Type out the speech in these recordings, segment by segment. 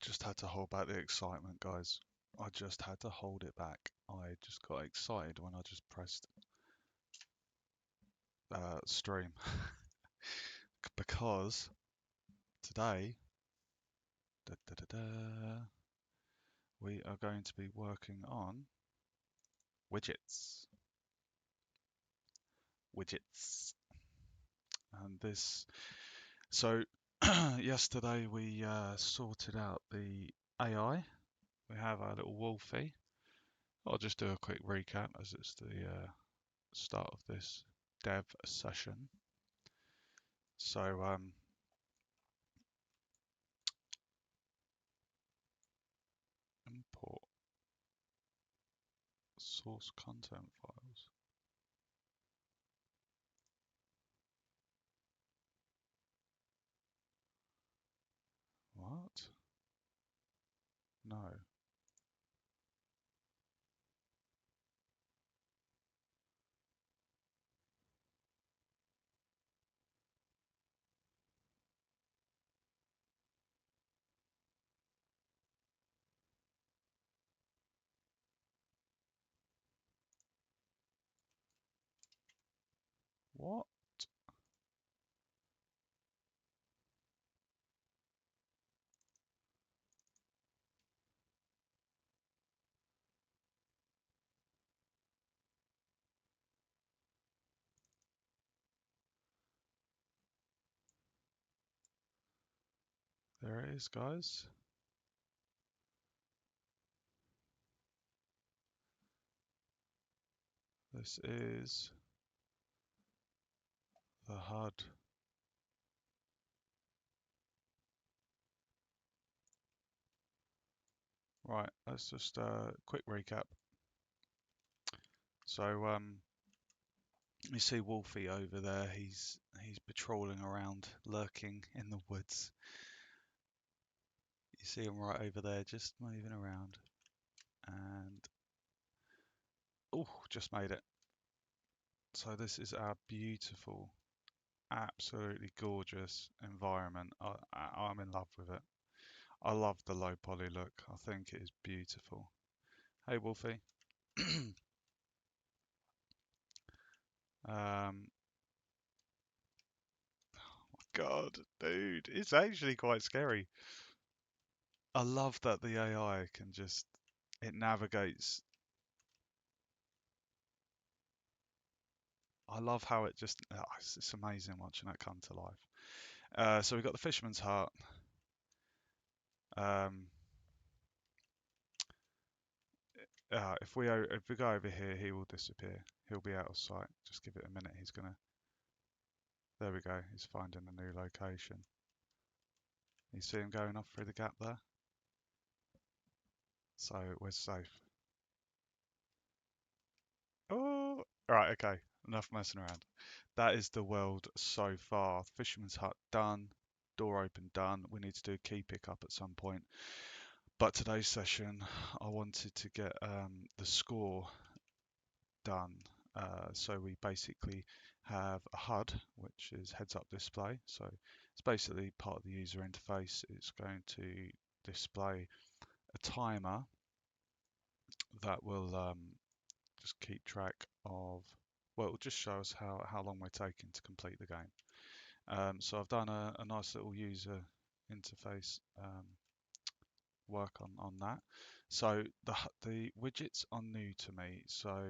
just had to hold back the excitement, guys. I just had to hold it back. I just got excited when I just pressed stream because today da, da, da, da, we are going to be working on widgets. Widgets. And this, so yesterday we sorted out the AI. We have our little Wolfie. I'll just do a quick recap as it's the start of this dev session. So import source content files. What? No. What? There it is, guys. This is the HUD. Right, let's just quick recap. So you see Wolfie over there. He's patrolling around, lurking in the woods. You see him right over there, just moving around. And oh, just made it. So this is our beautiful, absolutely gorgeous environment. I'm in love with it. I love the low poly look. I think it is beautiful. Hey, Wolfie. um, God, dude, it's actually quite scary. I love that the AI can just, it navigates. I love how it just, it's amazing watching that come to life. So we've got the fisherman's hut. Um, if we go over here, he will disappear. He'll be out of sight. Just give it a minute. He's gonna. There we go. He's finding a new location. You see him going off through the gap there. So we're safe. Oh, right. Okay. Enough messing around. That is the world so far. Fisherman's hut done. Door open done. We need to do a key pickup at some point. But today's session, I wanted to get the score done. So we basically have a HUD, which is heads-up display. So it's basically part of the user interface. It's going to display a timer that will just keep track of, well, it will just show us how long we're taking to complete the game. So I've done a nice little user interface work on that. So the widgets are new to me, so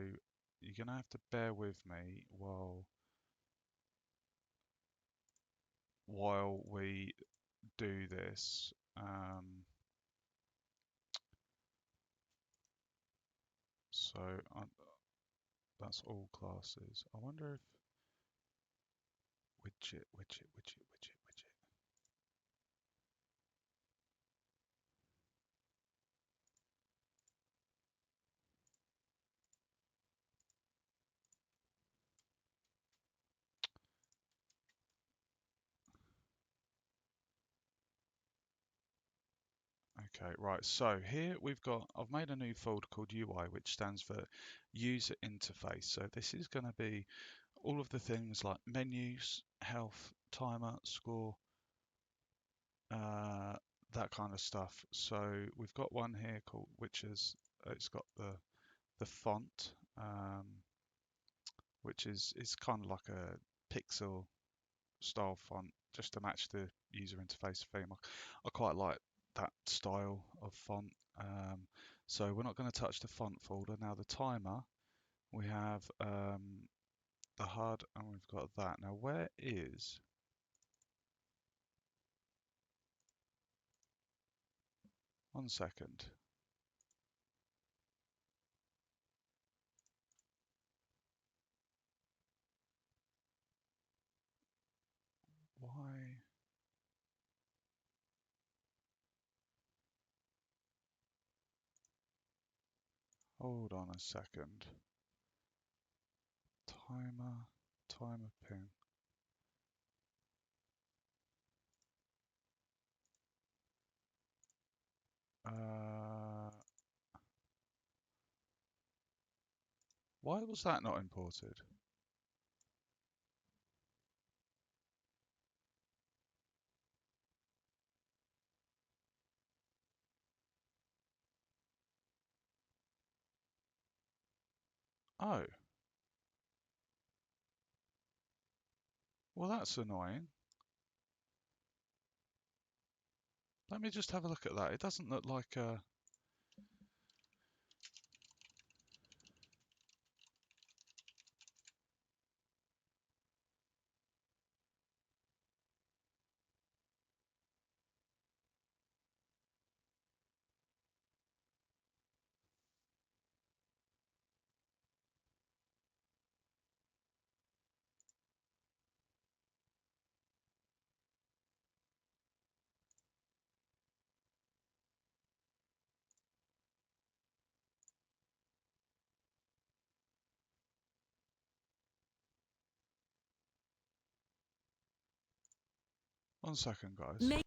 you're gonna have to bear with me while we do this. So that's all classes. I wonder if widget. Okay, right. So here I've made a new folder called UI, which stands for user interface. So this is going to be all of the things like menus, health, timer, score, the that kind of stuff. So we've got one here called, which is, it's got the font, which is kind of like a pixel style font just to match the user interface theme. I quite like that style of font. So we're not going to touch the font folder. Now the timer, we have the HUD and we've got that. Now where is, one second. Why? Hold on a second. Timer ping. Why was that not imported? Oh, well that's annoying. Let me just have a look at that. It doesn't look like a... One second, guys.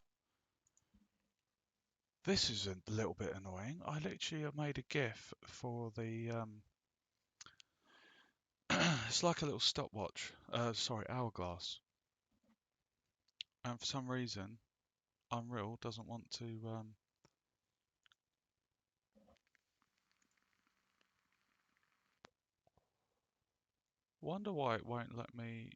This is a little bit annoying. I literally made a GIF for the... it's like a little stopwatch. Sorry, hourglass. And for some reason, Unreal doesn't want to... Wonder why it won't let me...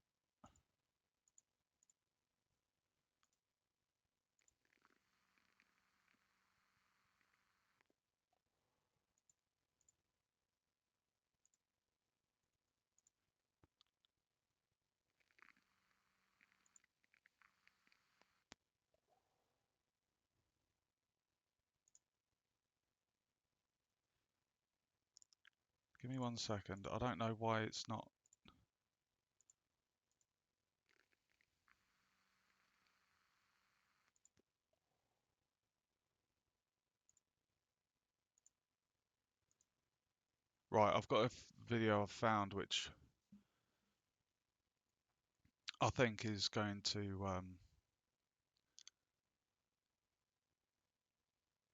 Give me one second. I don't know why it's not... Right, I've got a video I've found which I think is going to...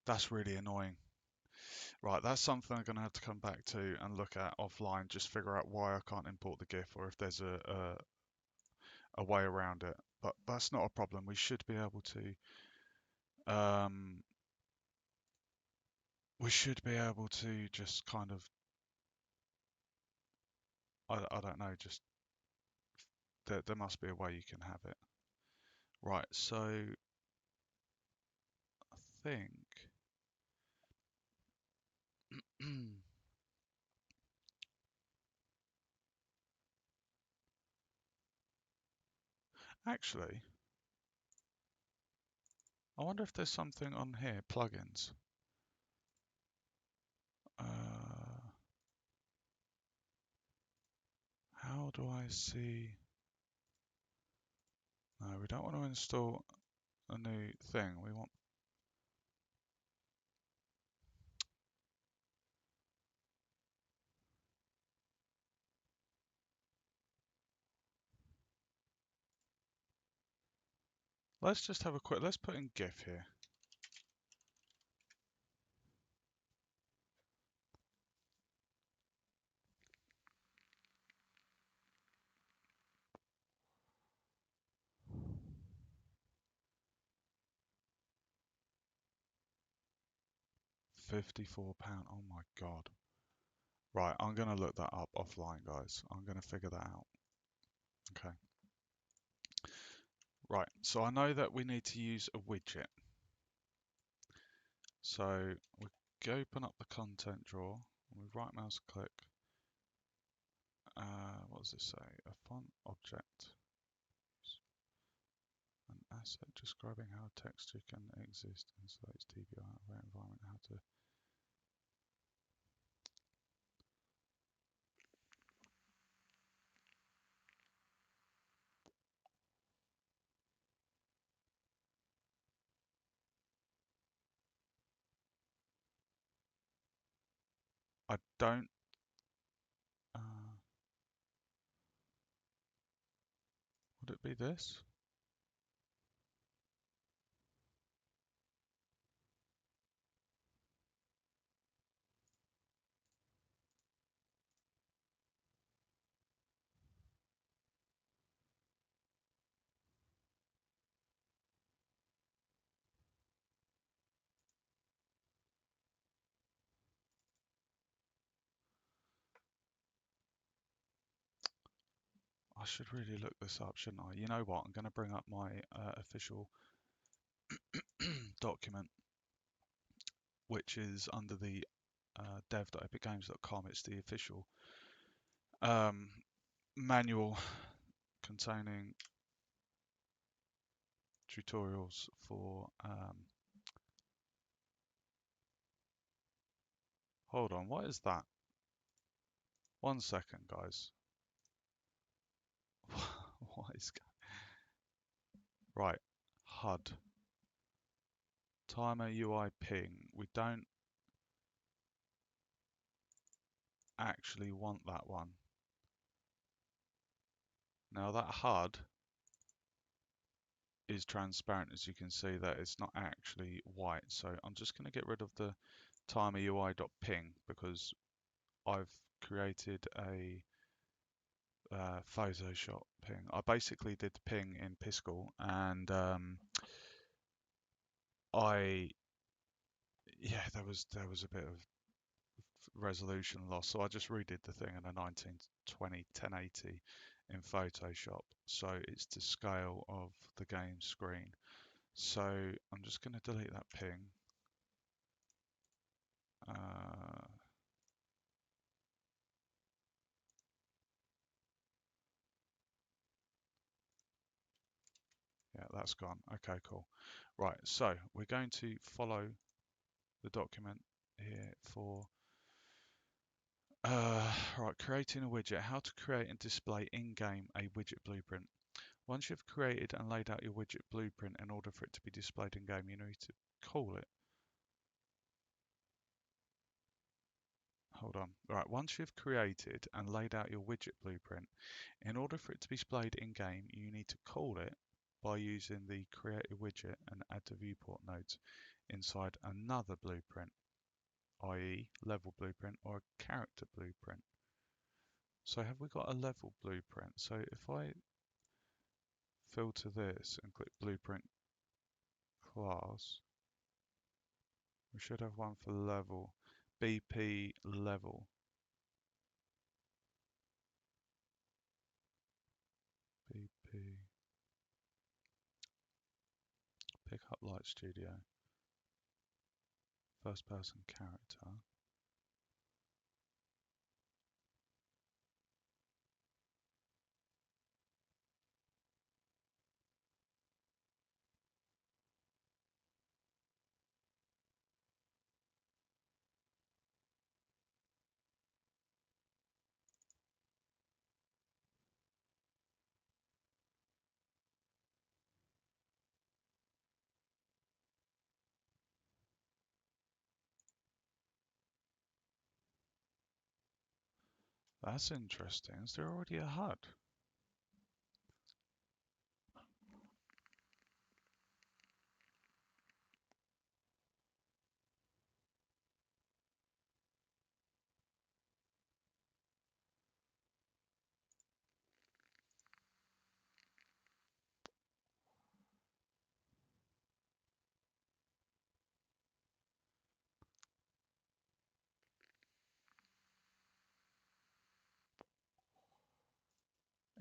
that's really annoying. Right, that's something I'm going to have to come back to and look at offline, just figure out why I can't import the GIF or if there's a way around it. But that's not a problem. We should be able to, just kind of, I don't know, just, there must be a way you can have it. Right, so I think, actually, I wonder if there's something on here, plugins. How do I see? No, we don't want to install a new thing. We want... Let's just have a quick... Let's put in GIF here. £54. Oh my God. Right, I'm going to look that up offline, guys. I'm going to figure that out. Okay. Right, so I know that we need to use a widget. So we open up the content drawer, we right mouse click. What does it say? A font object, an asset describing how a texture can exist in Slate's DBI environment, how to. I don't. Would it be this? I should really look this up, shouldn't I? You know what? I'm going to bring up my official document, which is under the dev.epicgames.com. It's the official manual containing tutorials for. Hold on, what is that? 1 second, guys. What is right? HUD timer UI ping. We don't actually want that one. Now that HUD is transparent, as you can see that it's not actually white. So I'm just going to get rid of the timer UI.ping because I've created a Photoshop ping. I basically did the ping in Piscal, and there was a bit of resolution loss, so I just redid the thing in a 1920 1080 in Photoshop, so it's to scale of the game screen. So I'm just going to delete that ping. Yeah, that's gone. Okay, cool. Right, so we're going to follow the document here for right, creating a widget. How to create and display in-game a widget blueprint. Once you've created and laid out your widget blueprint, in order for it to be displayed in game, you need to call it. Hold on. Right, once you've created and laid out your widget blueprint, in order for it to be displayed in game, you need to call it by using the create a widget and add to viewport nodes inside another blueprint, i.e. level blueprint or a character blueprint. So have we got a level blueprint? So if I filter this and click blueprint class, we should have one for level, BP level. BP pick up light studio, first person character. That's interesting. Is there already a HUD?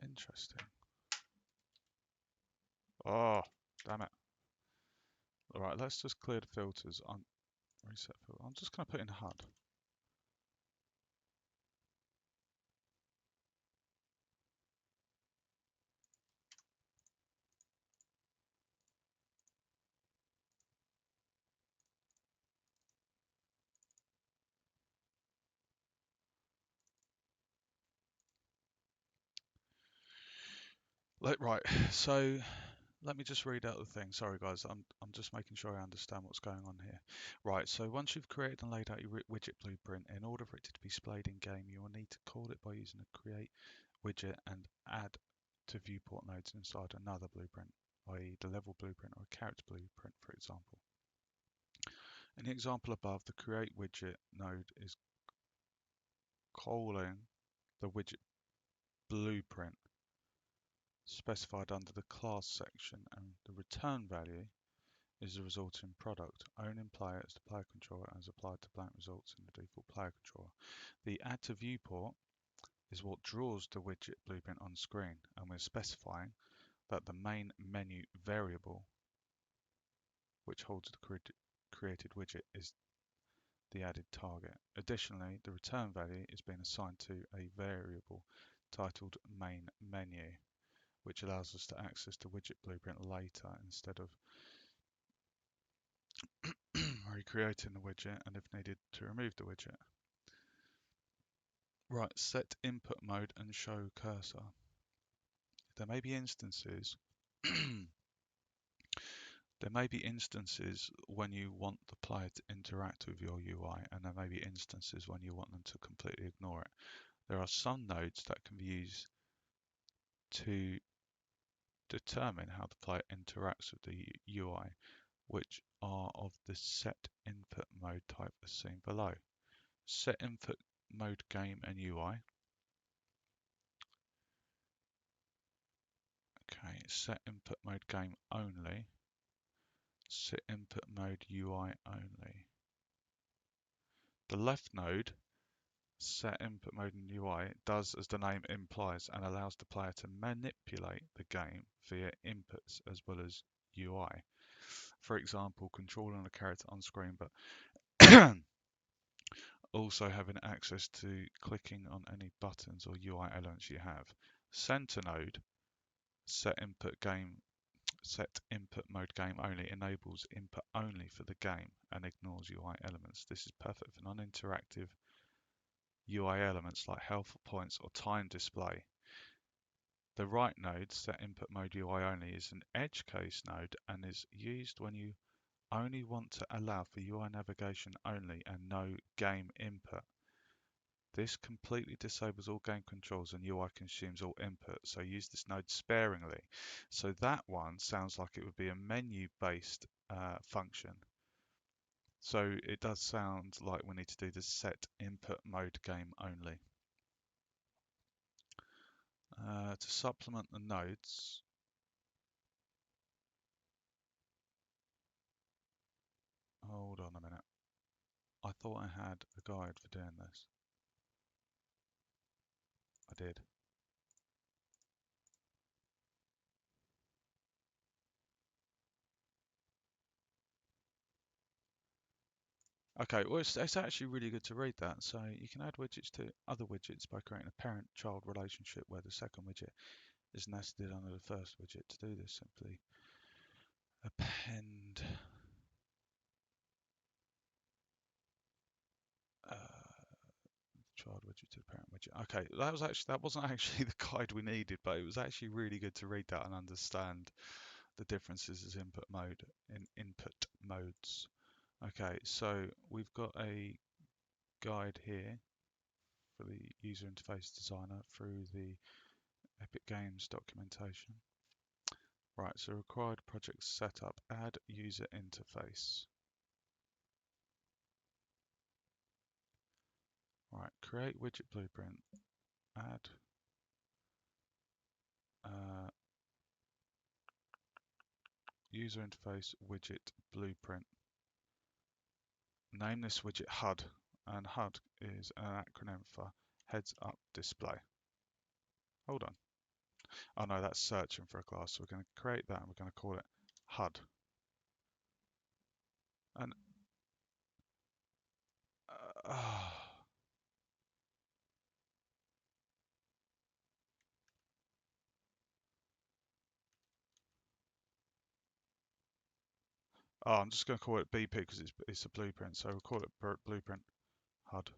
Interesting. Oh, damn it. All right, let's just clear the filters. Reset filter. I'm just going to put in HUD. Right, so let me just read out the thing. Sorry guys, I'm just making sure I understand what's going on here. Right, so once you've created and laid out your widget blueprint, in order for it to be displayed in game, you will need to call it by using a create widget and add to viewport nodes inside another blueprint, i.e. the level blueprint or a character blueprint, for example. In the example above, the create widget node is calling the widget blueprint specified under the class section, and the return value is the resulting product. Owning player as the player controller as applied to blank results in the default player controller. The add to viewport is what draws the widget blueprint on screen, and we're specifying that the main menu variable, which holds the created widget, is the added target. Additionally, the return value is being assigned to a variable titled main menu, which allows us to access the widget blueprint later instead of recreating the widget, and if needed to remove the widget. Right, set input mode and show cursor. There may be instances there may be instances when you want the player to interact with your UI, and there may be instances when you want them to completely ignore it. There are some nodes that can be used to determine how the player interacts with the UI, which are of the set input mode type as seen below. Set input mode game and UI. Okay, set input mode game only. Set input mode UI only. The left node, set input mode and UI, does as the name implies and allows the player to manipulate the game via inputs as well as UI. For example, controlling a character on screen, but also having access to clicking on any buttons or UI elements you have. Center node, set input mode game only, enables input only for the game and ignores UI elements. This is perfect for non-interactive UI elements like health points or time display. The right node, set input mode UI only, is an edge case node and is used when you only want to allow for UI navigation only and no game input. This completely disables all game controls and UI consumes all input, so use this node sparingly. So that one sounds like it would be a menu-based function. So it does sound like we need to do the set input mode game only. To supplement the nodes, hold on a minute. I thought I had a guide for doing this. I did. Okay, well, it's actually really good to read that. So you can add widgets to other widgets by creating a parent-child relationship where the second widget is nested under the first widget. To do this, simply append child widget to the parent widget. Okay, that wasn't actually the guide we needed, but it was actually really good to read that and understand the differences as input modes. Okay, so we've got a guide here for the user interface designer through the Epic Games documentation. Right, so required project setup, add user interface. Right, create widget blueprint, add user interface widget blueprint. Name this widget HUD, and HUD is an acronym for Heads Up Display. Hold on. Oh no, that's searching for a class. So we're going to create that and we're going to call it HUD. And uh, oh, I'm just going to call it BP because it's a blueprint. So we'll call it blueprint HUD.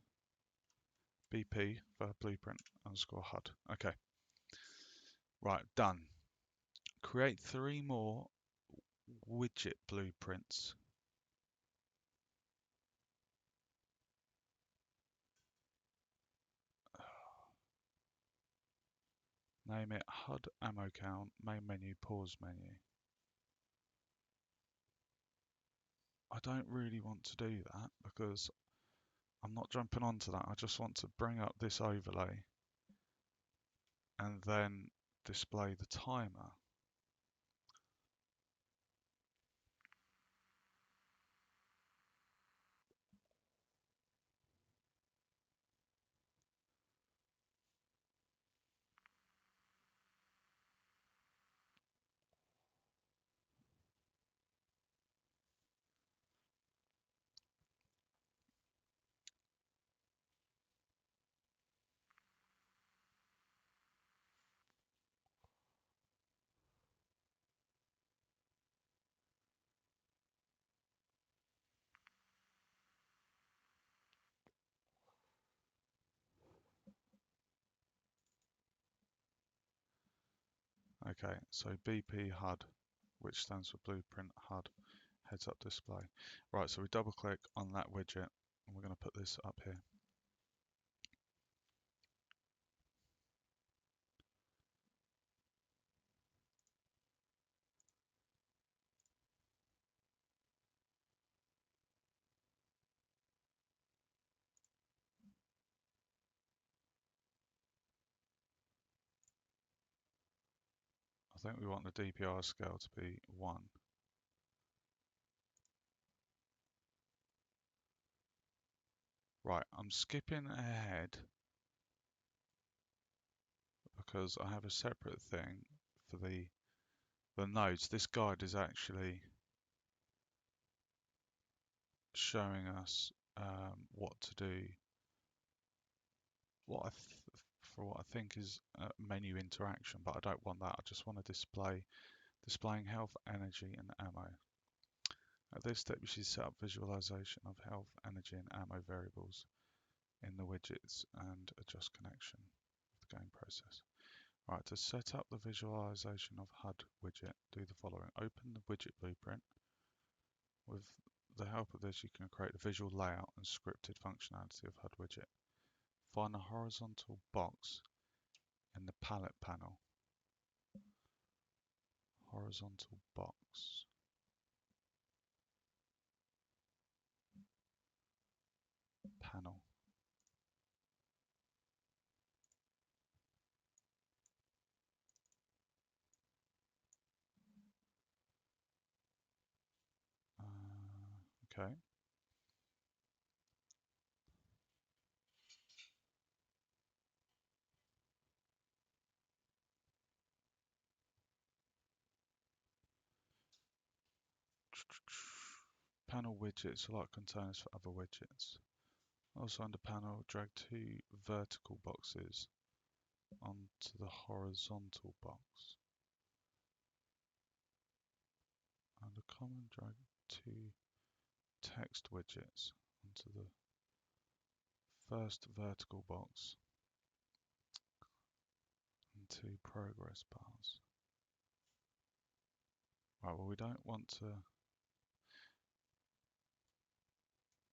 BP for blueprint underscore HUD. Okay, right, done. Create 3 more widget blueprints. Name it HUD ammo count, main menu, pause menu. I don't really want to do that because I'm not jumping onto that. I just want to bring up this overlay and then display the timer. Okay, so BP HUD, which stands for Blueprint HUD, heads up display. Right, so we double click on that widget and we're going to put this up here. I think we want the DPI scale to be 1. Right, I'm skipping ahead because I have a separate thing for the nodes. This guide is actually showing us what to do, for what I think is menu interaction, but I don't want that. I just want to displaying health, energy, and ammo. At this step, you should set up visualization of health, energy, and ammo variables in the widgets and adjust connection of the game process. Right, to set up the visualization of HUD widget, do the following. Open the widget blueprint. With the help of this, you can create a visual layout and scripted functionality of HUD widget. Find the horizontal box in the palette panel. Horizontal box. Panel. Okay. Panel widgets are like containers for other widgets. Also under panel, drag 2 vertical boxes onto the horizontal box. Under common, drag 2 text widgets onto the first vertical box and 2 progress bars. Right, well we don't want to...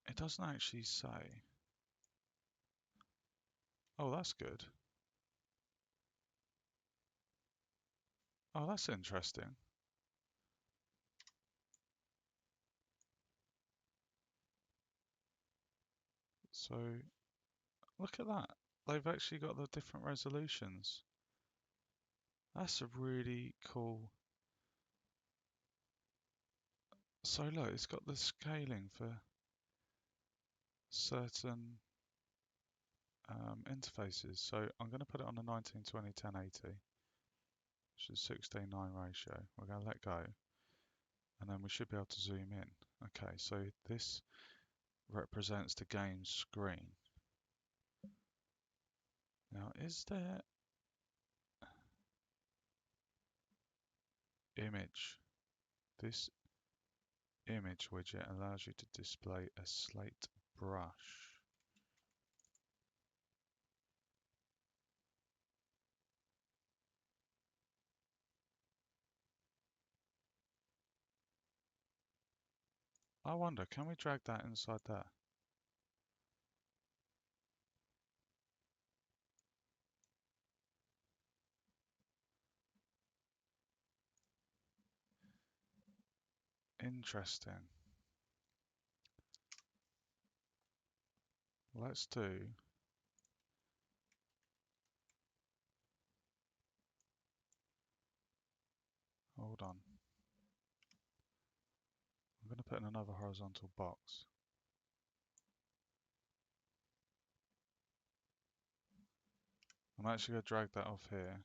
It doesn't actually say. Oh, that's good. Oh, that's interesting. So, look at that. They've actually got the different resolutions. That's a really cool... So look, it's got the scaling for certain interfaces. So I'm going to put it on a 1920 1080. which is 16:9 ratio. We're going to let go, and then we should be able to zoom in. Okay, so this represents the game screen. Now, is there image? This image widget allows you to display a slate brush. I wonder, can we drag that inside there? Interesting. Let's do, hold on. I'm going to put in another horizontal box. I'm actually going to drag that off here.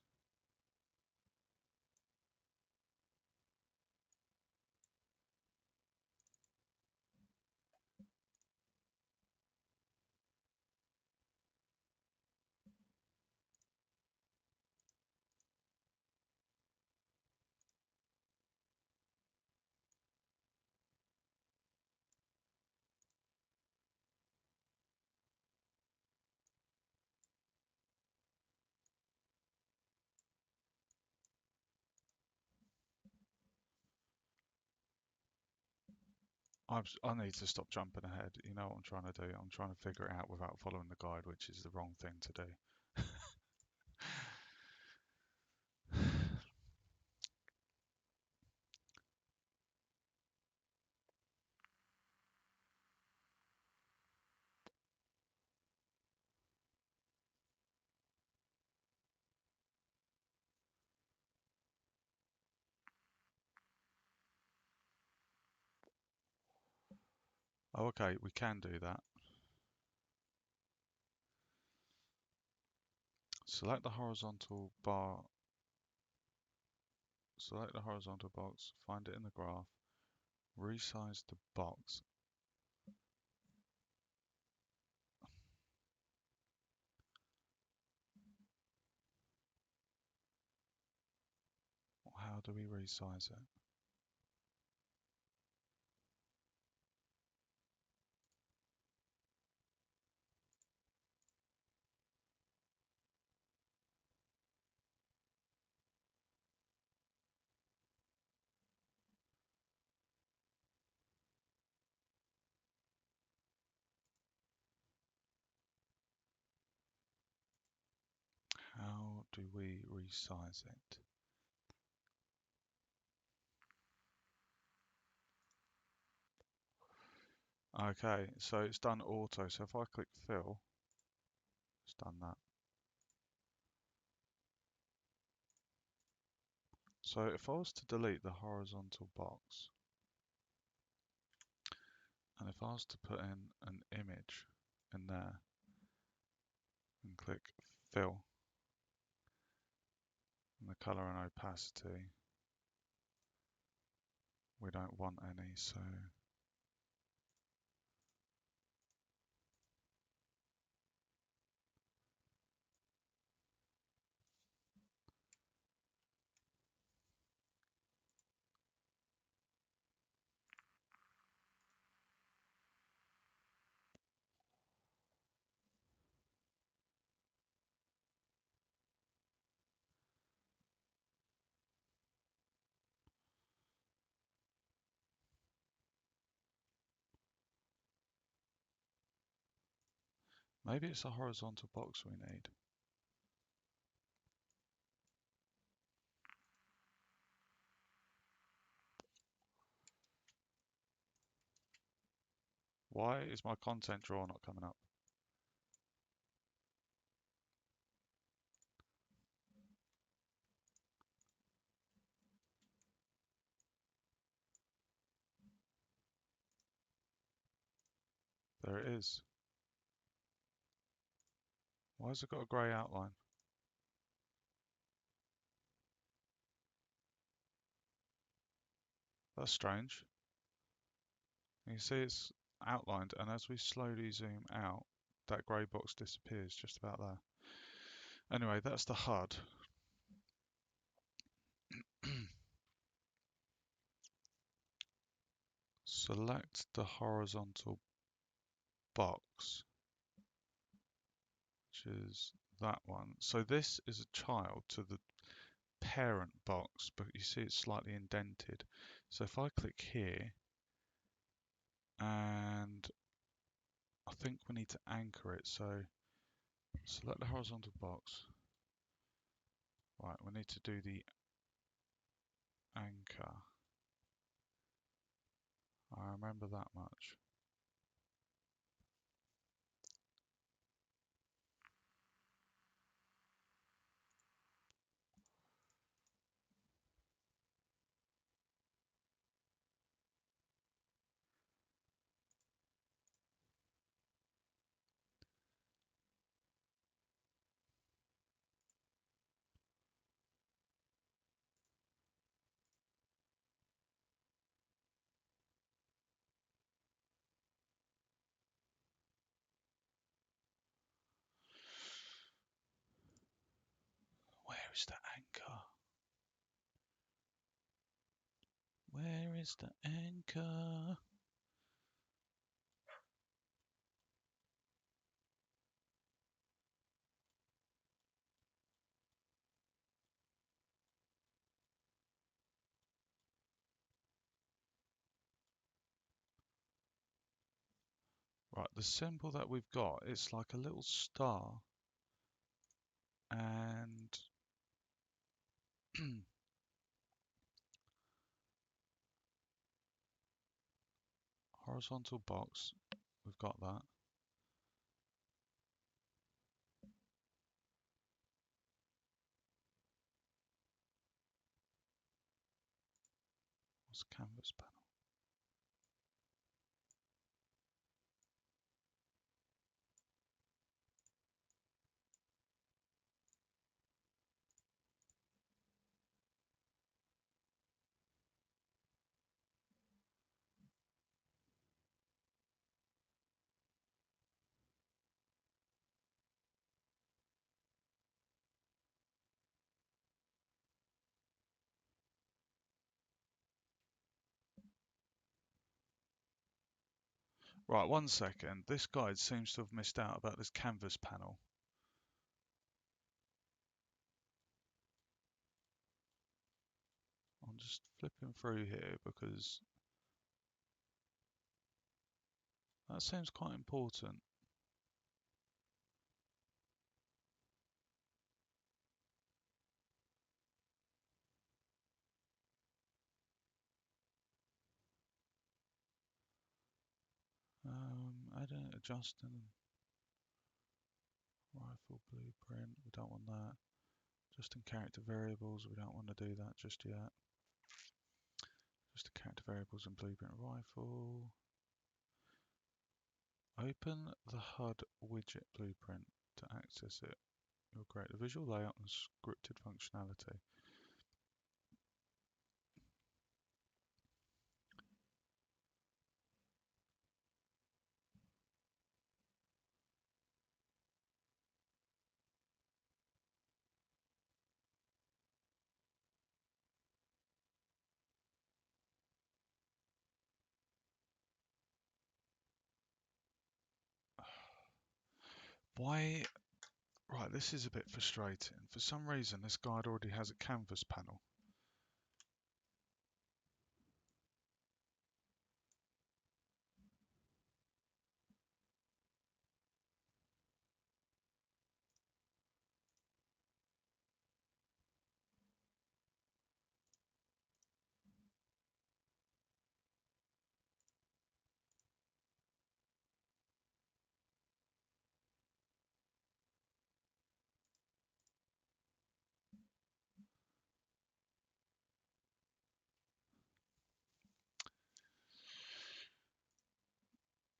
I need to stop jumping ahead. You know what I'm trying to do? I'm trying to figure it out without following the guide, which is the wrong thing to do. Oh, okay, we can do that. Select the horizontal bar, select the horizontal box, find it in the graph, resize the box. How do we resize it? How do we resize it? Okay, so it's done auto. So if I click fill, it's done that. So if I was to delete the horizontal box, and if I was to put in an image in there and click fill, and the color and opacity, we don't want any, so maybe it's a horizontal box we need. Why is my content drawer not coming up? There it is. Why has it got a grey outline? That's strange. You see it's outlined, and as we slowly zoom out, that grey box disappears just about there. Anyway, that's the HUD. Select the horizontal box, which is that one. So this is a child to the parent box, but you see it's slightly indented. So if I click here, and I think we need to anchor it. So select the horizontal box. Right, we need to do the anchor. I remember that much. Where is the anchor? Where is the anchor? Right, the symbol that we've got, it's like a little star and horizontal box. We've got that. What's the canvas panel? Right, 1 second. This guide seems to have missed out about this canvas panel. I'm just flipping through here because that seems quite important. Adding, adjusting, rifle blueprint, we don't want that. Adjusting character variables, we don't want to do that just yet. Just the character variables and blueprint rifle. Open the HUD widget blueprint to access it. You'll create a visual layout and scripted functionality. Why? Right, this is a bit frustrating. For some reason, this guide already has a canvas panel.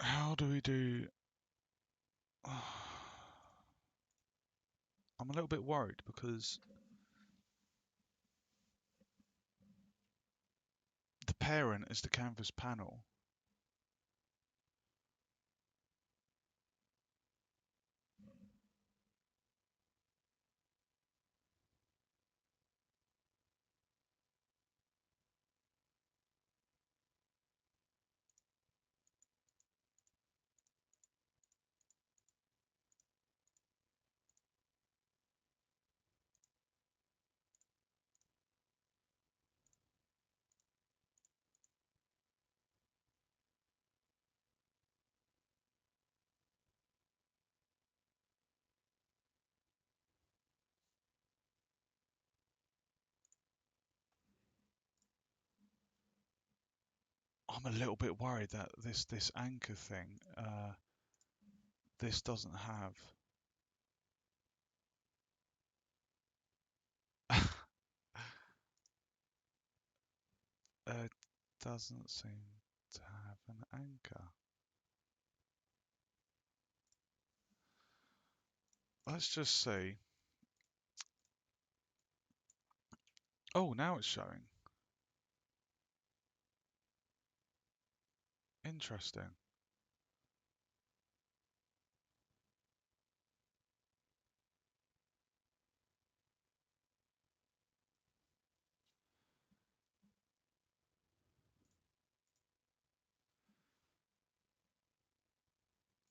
How do we do... I'm a little bit worried because the parent is the canvas panel. I'm a little bit worried that this anchor thing, this doesn't have. Doesn't seem to have an anchor. Let's just see. Oh, now it's showing. Interesting.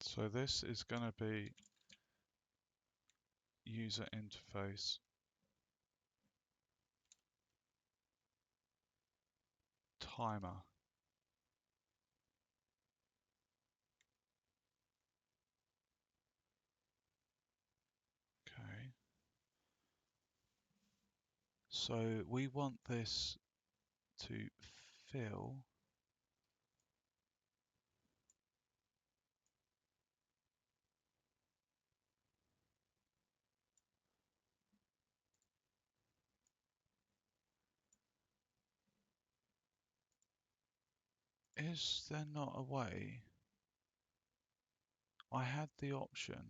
So this is going to be user interface timer. Okay. So we want this to fill. Is there not a way? I had the option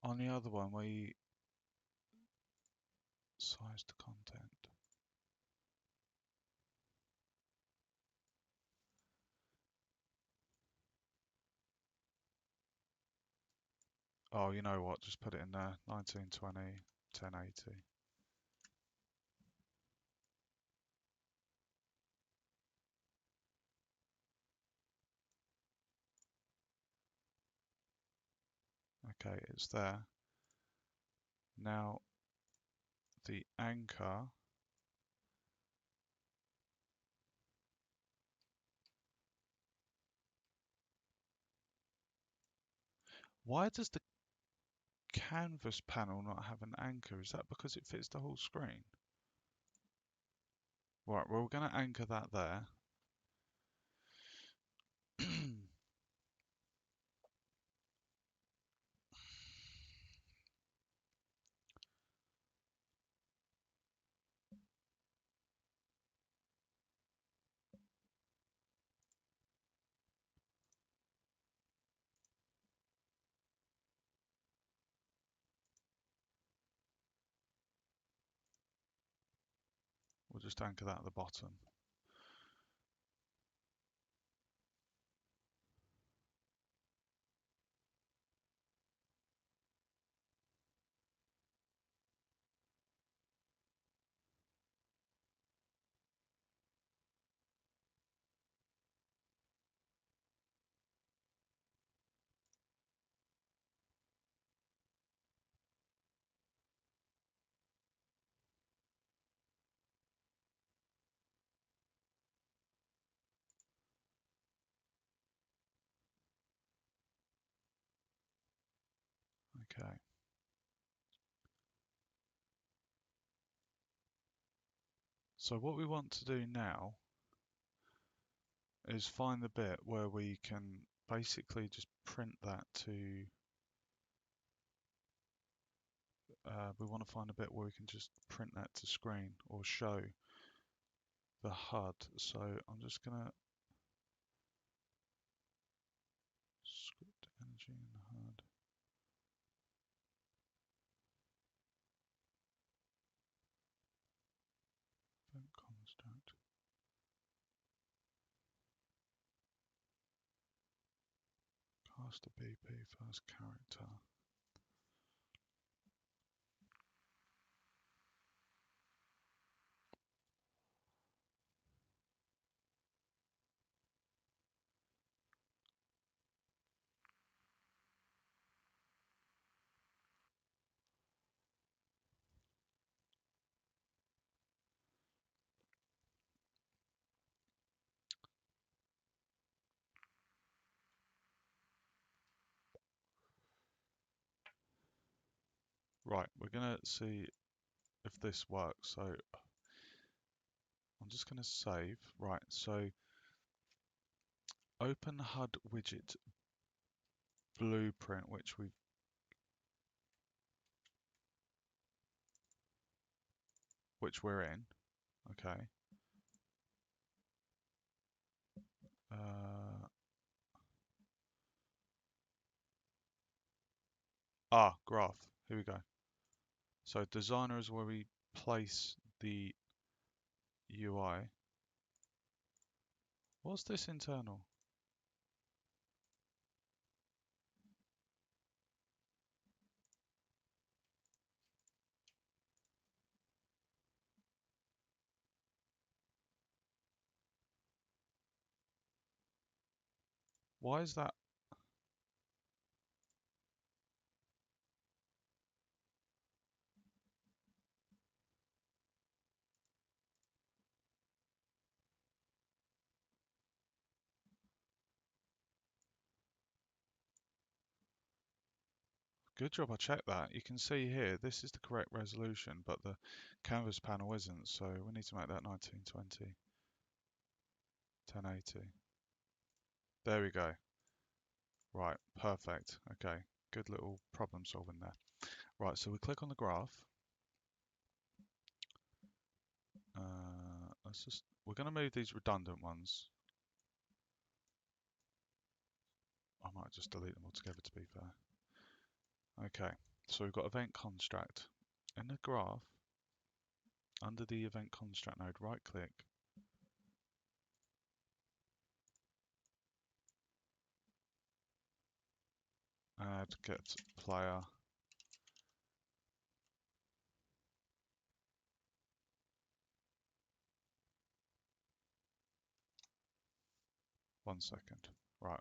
on the other one where you size the content. Oh, you know what? Just put it in there. 1920, 1080. Okay, it's there. Now the anchor. Why does the canvas panel not have an anchor? Is that because it fits the whole screen? Right, well, we're going to anchor that there. We'll just anchor that at the bottom. Okay. So what we want to do now is find the bit where we can basically just print that to, we want to find a bit where we can just print that to screen or show the HUD. So I'm just going to script energy in the HUD. Event construct. Cast the BP first character. Right, we're gonna see if this works. So I'm just gonna save. Right, so open HUD widget blueprint, which we're in. Okay. Uh, graph. Here we go. So designer is where we place the UI. What's this internal? Why is that? Good job I checked that. You can see here, this is the correct resolution, but the canvas panel isn't. So we need to make that 1920, 1080. There we go. Right, perfect. Okay, good little problem solving there. Right, so we click on the graph. We're going to move these redundant ones. I might just delete them altogether to be fair. Okay, so we've got event construct. In the graph, under the event construct node, right click, add get player. One second. Right.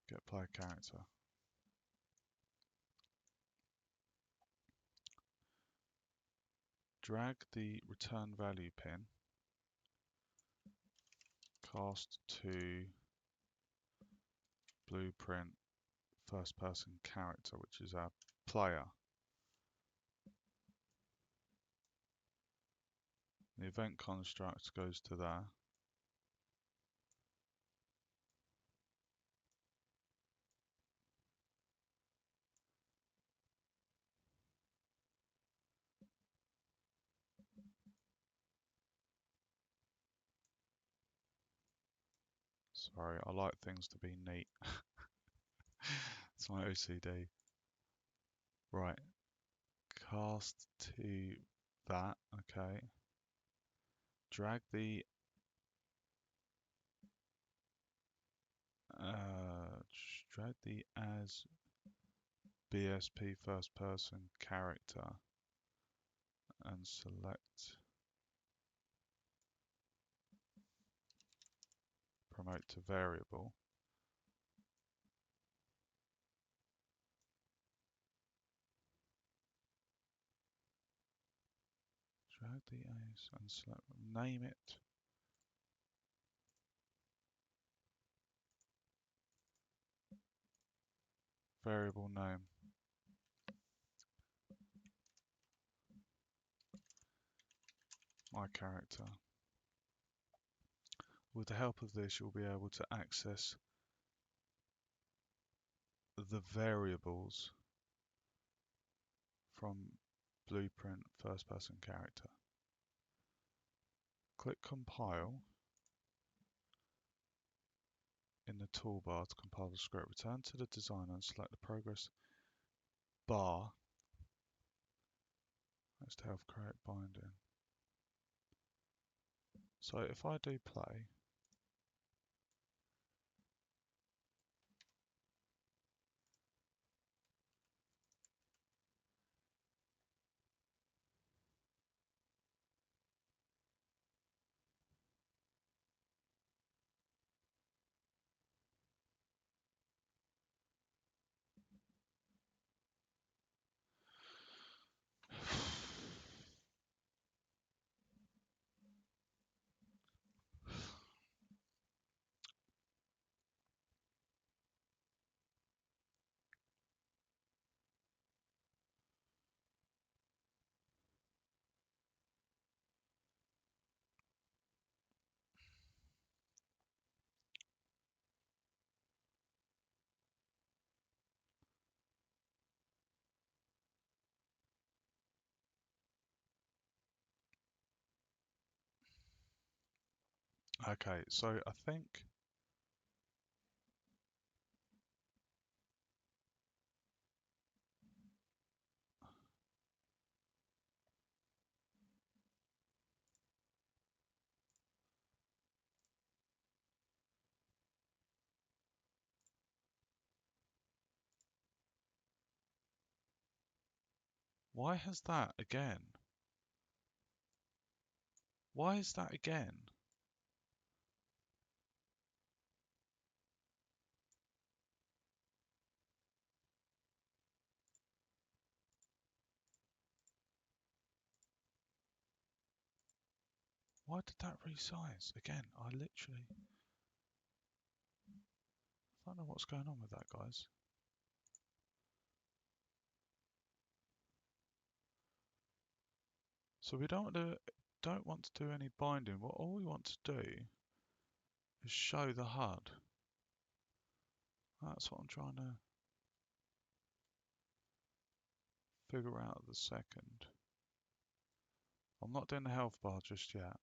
Get player character. Drag the return value pin, cast to blueprint first person character, which is our player. The event construct goes to there. Sorry, I like things to be neat. It's my OCD. Right, cast to that, okay. Drag the as BSP first person character and select promote to variable. Drag the as and select, name it variable name. My character. With the help of this, you'll be able to access the variables from blueprint first person character. Click compile in the toolbar to compile the script. Return to the designer and select the progress bar. That's to help create binding. So if I do play, okay, so I think, why has that again? Why is that again? Why did that resize? Again, I literally, I don't know what's going on with that, guys. So we don't want to do any binding. What all we want to do is show the HUD. That's what I'm trying to figure out at the second. I'm not doing the health bar just yet.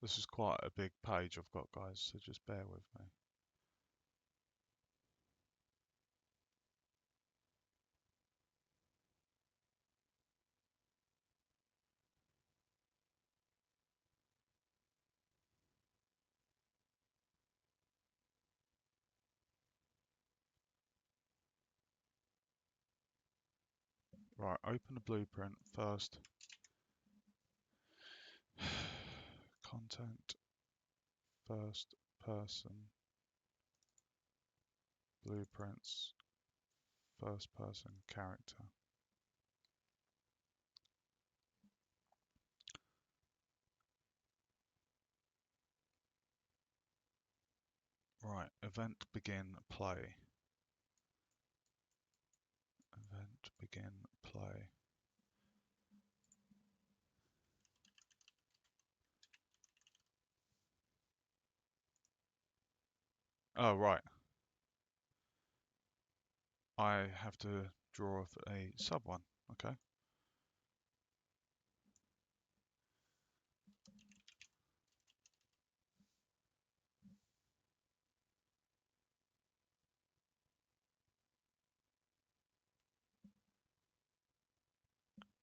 This is quite a big page I've got, guys, so just bear with me. Right, open the blueprint first. Content, first person, blueprints, first person character. Right, event begin play. Event begin play. Oh, right. I have to draw off a sub one. Okay.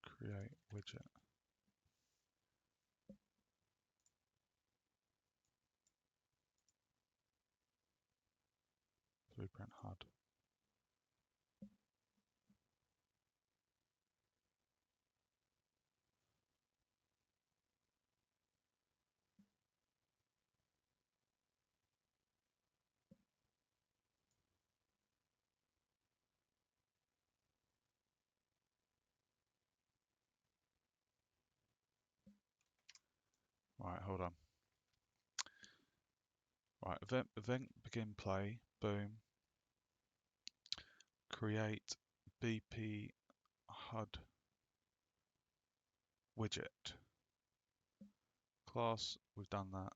Create widget. Blueprint HUD. Right, hold on. Right, event begin play. Boom. Create BP HUD widget. Class, we've done that.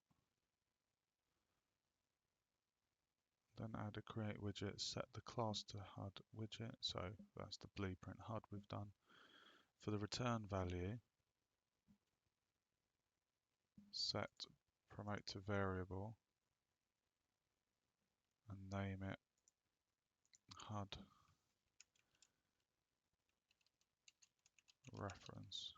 Then add a create widget, set the class to HUD widget. So that's the blueprint HUD we've done. For the return value, set promote to variable. and name it HUD reference.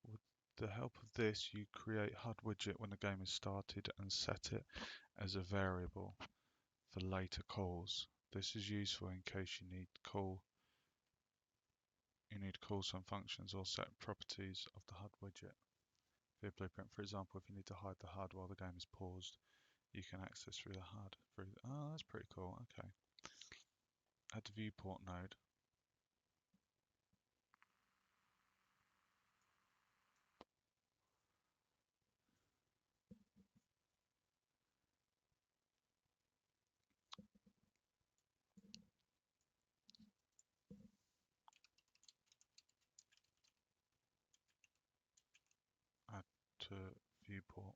With the help of this, you create HUD widget when the game is started and set it as a variable for later calls. This is useful in case you need to call some functions or set properties of the HUD widget. Via Blueprint, for example, if you need to hide the HUD while the game is paused, you can access through the HUD. Oh, that's pretty cool. Okay. Add the viewport node. Add to viewport.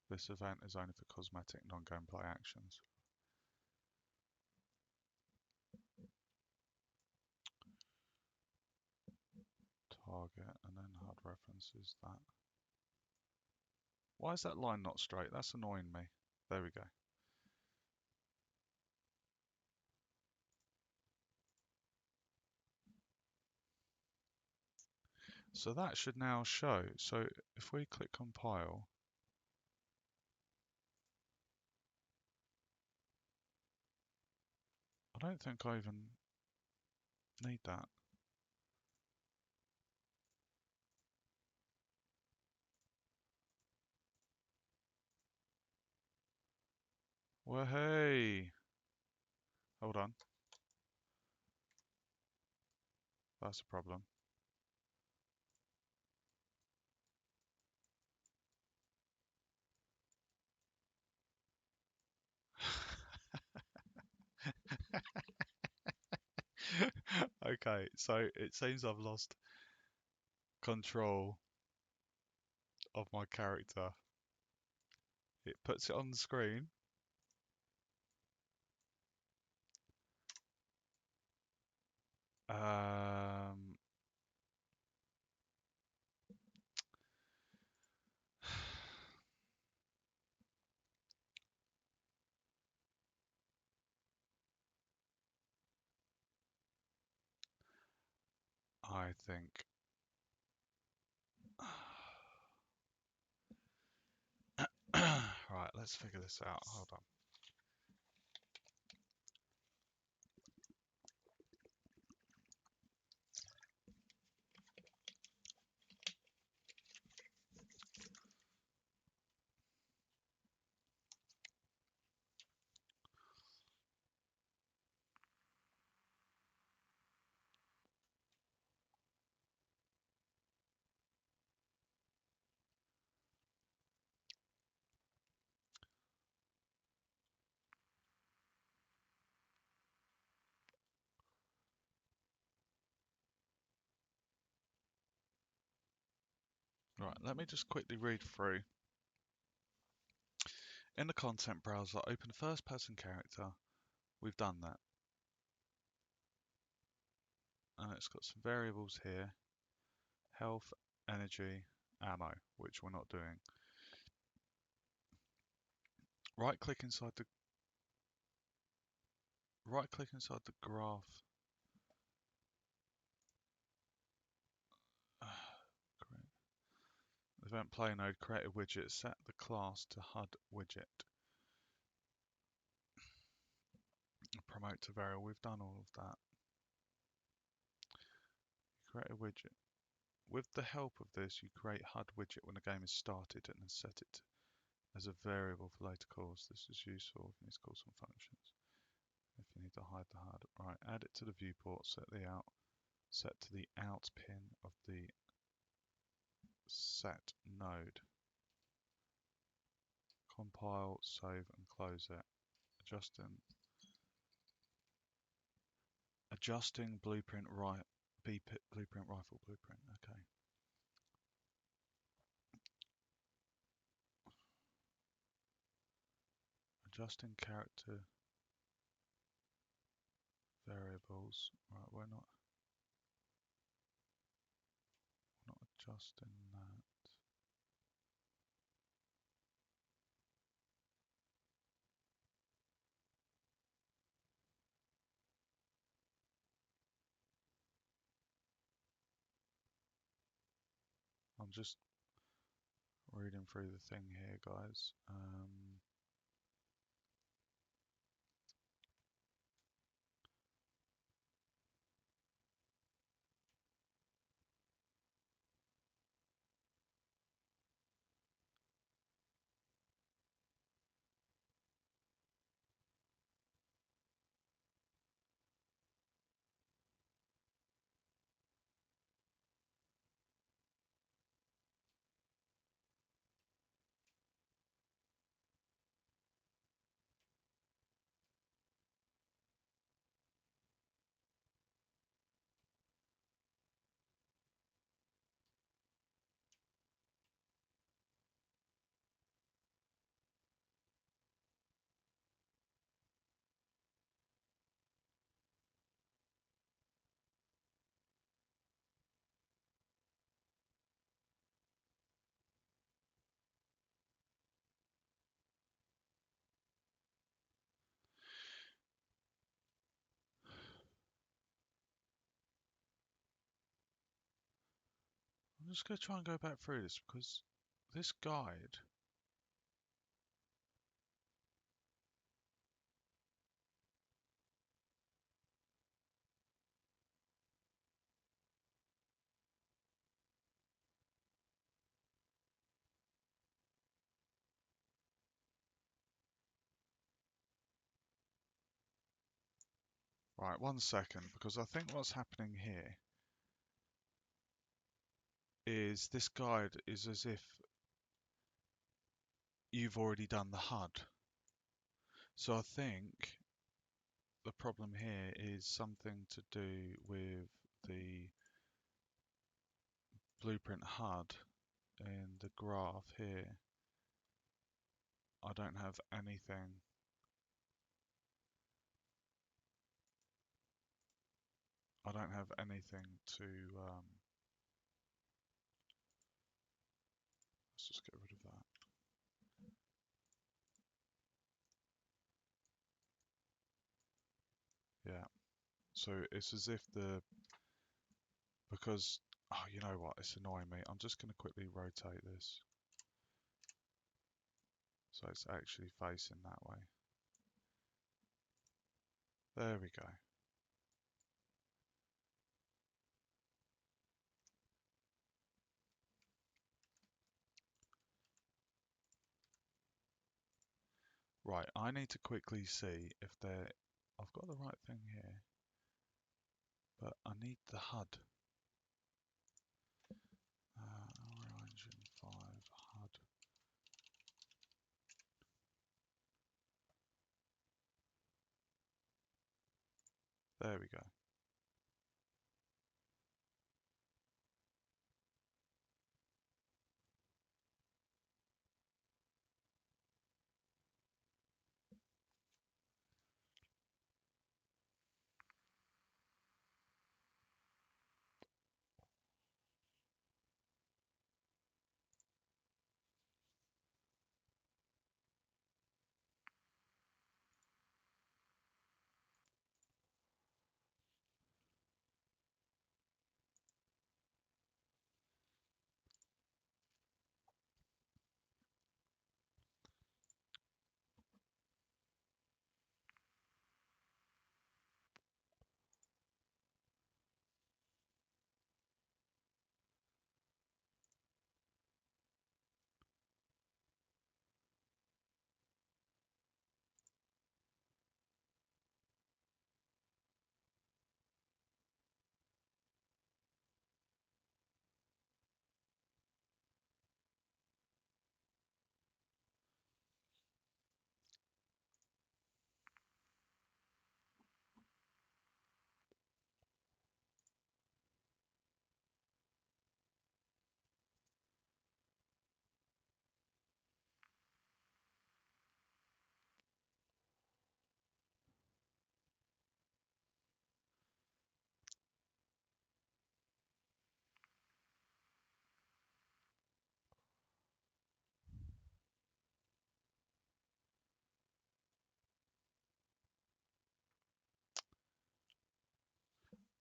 This event is only for cosmetic non-gameplay actions. Target and then HUD references that. Why is that line not straight? That's annoying me. There we go. So that should now show. So if we click compile, I don't think I even need that. Well, hey, hold on. That's a problem. Okay, so it seems I've lost control of my character. It puts it on the screen. Um, I think. Right, let's figure this out. Hold on. Right, let me just quickly read through. In the content browser, open first person character. We've done that. And it's got some variables here. Health, energy, ammo, which we're not doing. Right click inside the graph. Event play node, create a widget, set the class to HUD widget. Promote to variable, we've done all of that. Create a widget. With the help of this, you create HUD widget when the game is started and then set it as a variable for later calls. This is useful if you need to call some functions. If you need to hide the HUD. Right, add it to the viewport, set to the out pin of the set node. Compile, save and close it. Adjusting blueprint blueprint rifle blueprint. Okay. Adjusting character variables. Right, we're not adjusting that. I'm just reading through the thing here, guys. I'm just going to try and go back through this because this guide, right, 1 second, because I think what's happening here is this guide is as if you've already done the HUD. So I think the problem here is something to do with the blueprint HUD in the graph here. I don't have anything. I don't have anything to. Let's just get rid of that. Yeah. So it's as if because, oh, you know what? It's annoying me. I'm just going to quickly rotate this so it's actually facing that way. There we go. Right, I need to quickly see if I've got the right thing here, but I need the HUD. Unreal Engine 5 HUD. There we go.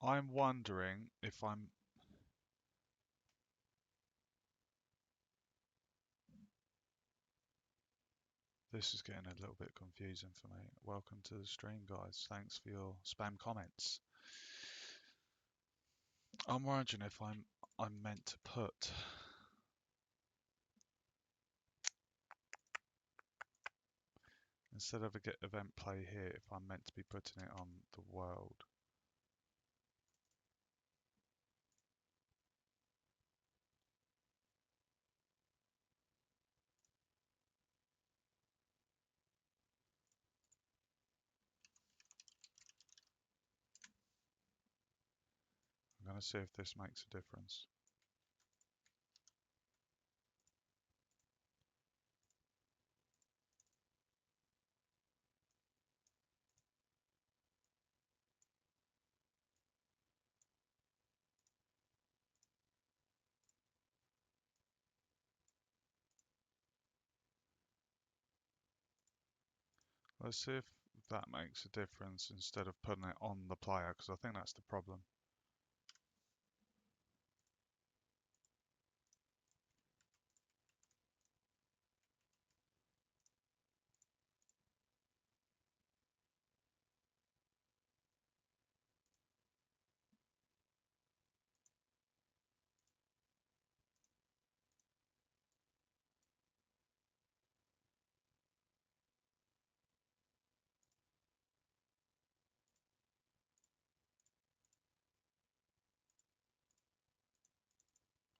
I'm wondering if I'm... This is getting a little bit confusing for me. Welcome to the stream, guys. Thanks for your spam comments. I'm wondering if I'm meant to put... Instead of a get event play here, if I'm meant to be putting it on the world. I'm going to see if this makes a difference. Let's see if that makes a difference instead of putting it on the player, because I think that's the problem.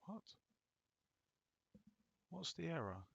What? What's the error?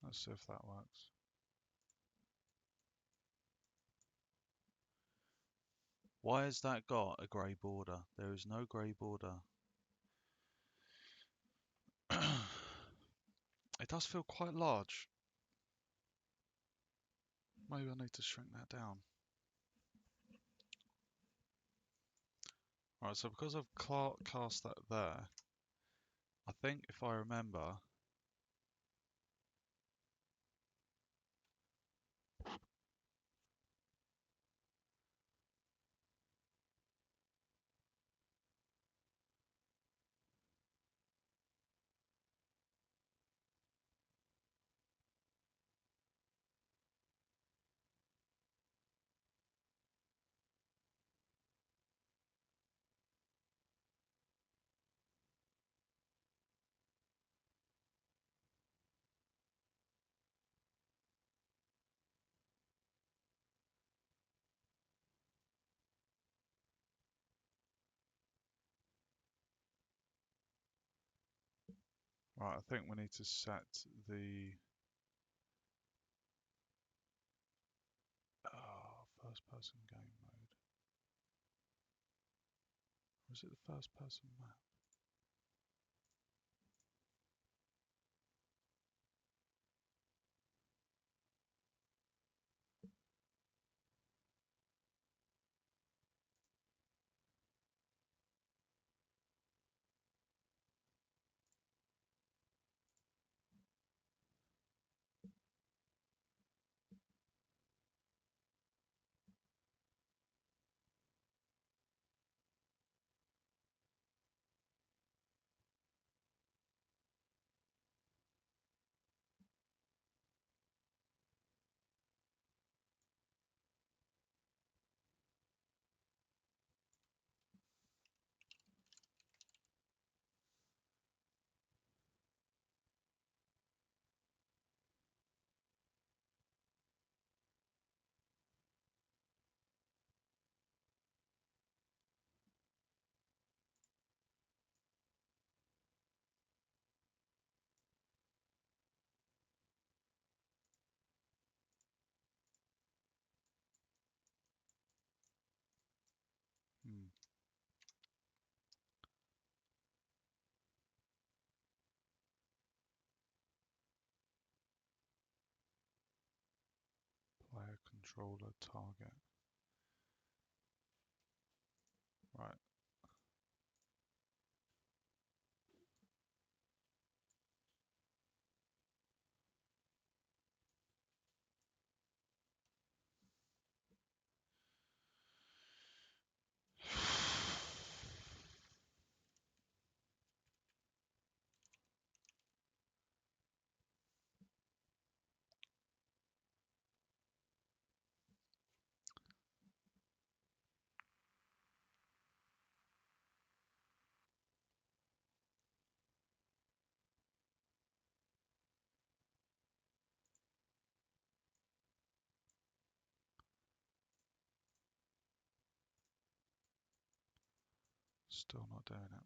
Let's see if that works. Why has that got a grey border? There is no grey border. It does feel quite large. Maybe I need to shrink that down. Right, so because I've cast that there, I think if I remember, right, I think we need to set the first person game mode? Or is it the first person map? Hmm. Player controller target. Right. Still not doing it.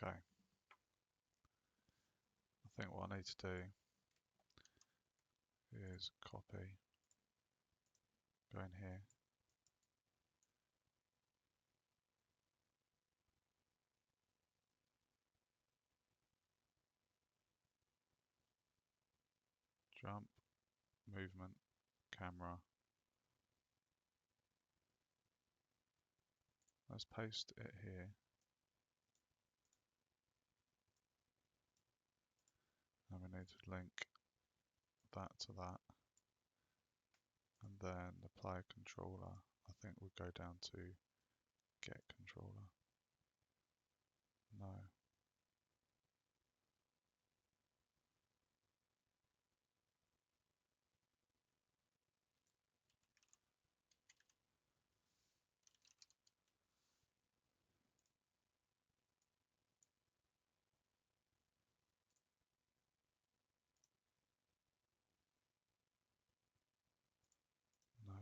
Okay. I think what I need to do is copy, go in here, jump, movement, camera. Let's paste it here. And we need to link that to that. And then the player controller, I think we'll go down to get controller. No. No.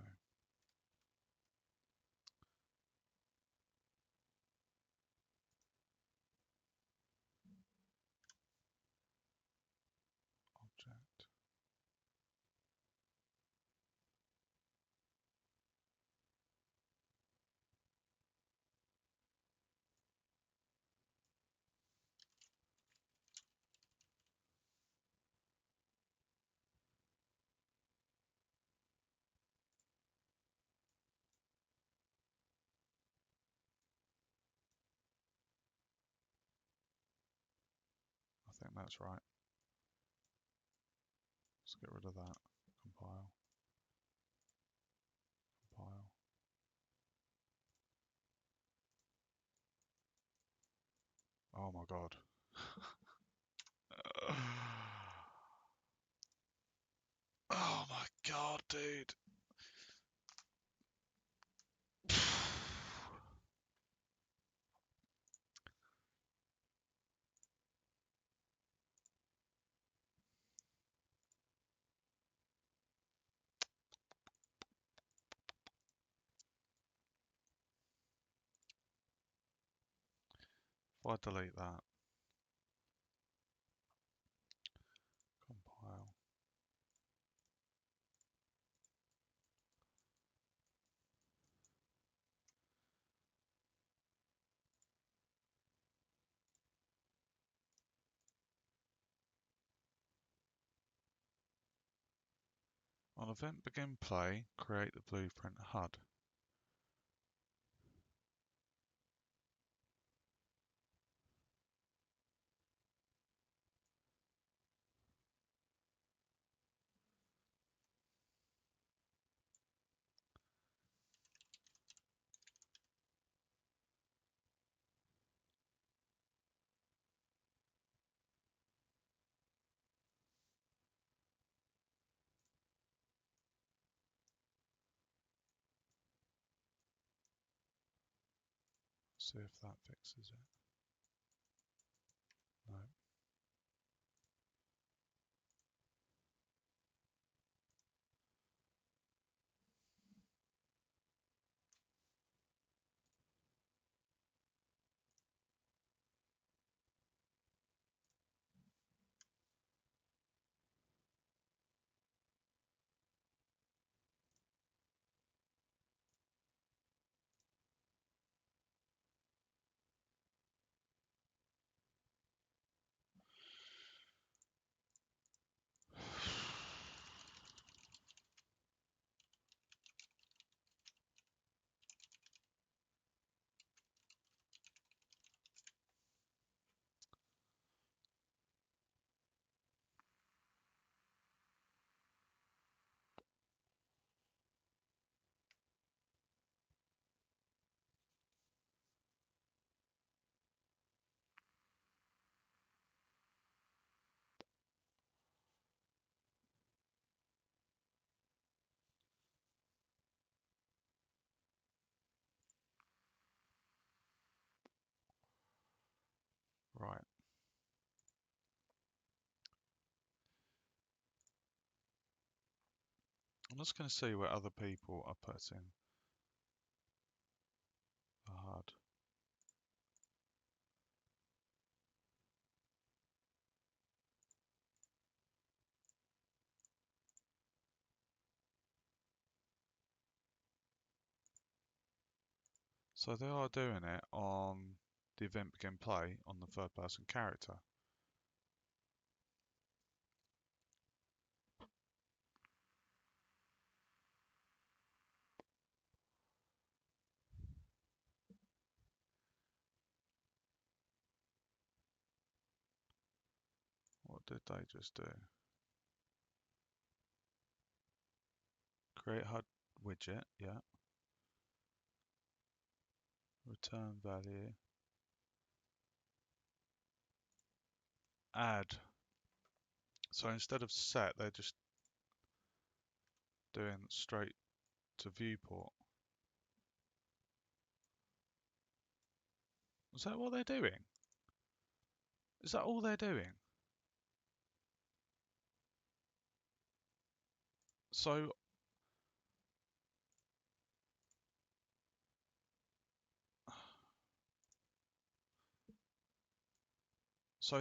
think that's right. Let's get rid of that. Compile. Compile. Oh my god. Oh my god, dude. If I delete that, compile. On event begin play, create the blueprint HUD. See if that fixes it. No. Right. I'm just going to see where other people are putting the HUD. So they are doing it on the event begin play on the third person character. What did they just do? Create HUD widget, yeah. Return value. Add. So instead of set, they're just doing straight to viewport. Is that what they're doing? Is that all they're doing? So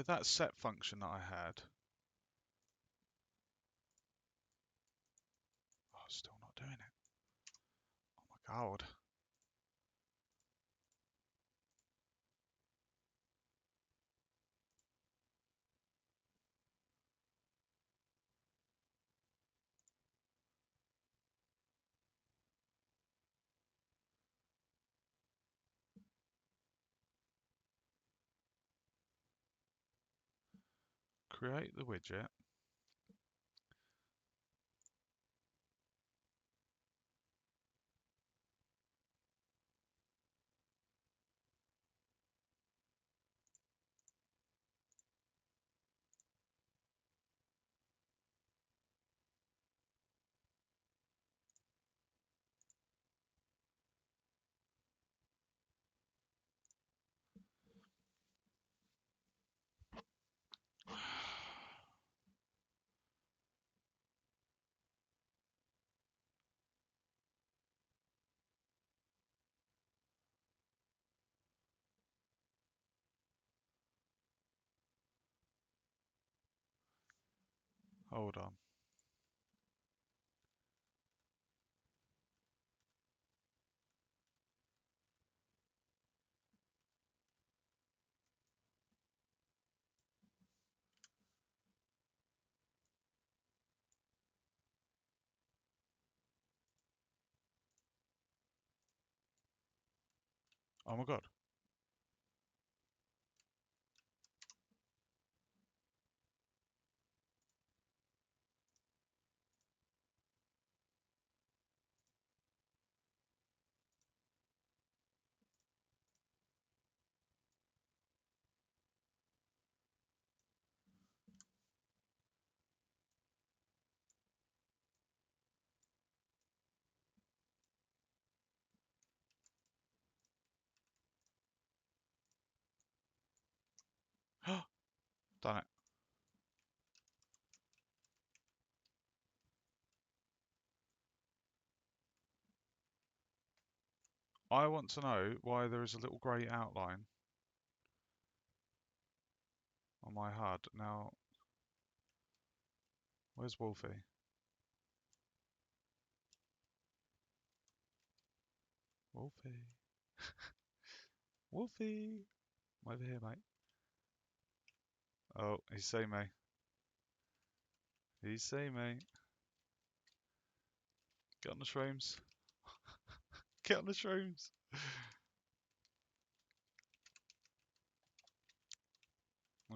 that set function that I had, oh, still not doing it. Oh my god. create the widget. Hold on. Oh my god. Done it. I want to know why there is a little grey outline on my HUD. Now, where's Wolfie? Wolfie. Wolfie. I'm over here, mate. Oh, he's seen me. He's seen me. Get on the shrooms. Get on the shrooms.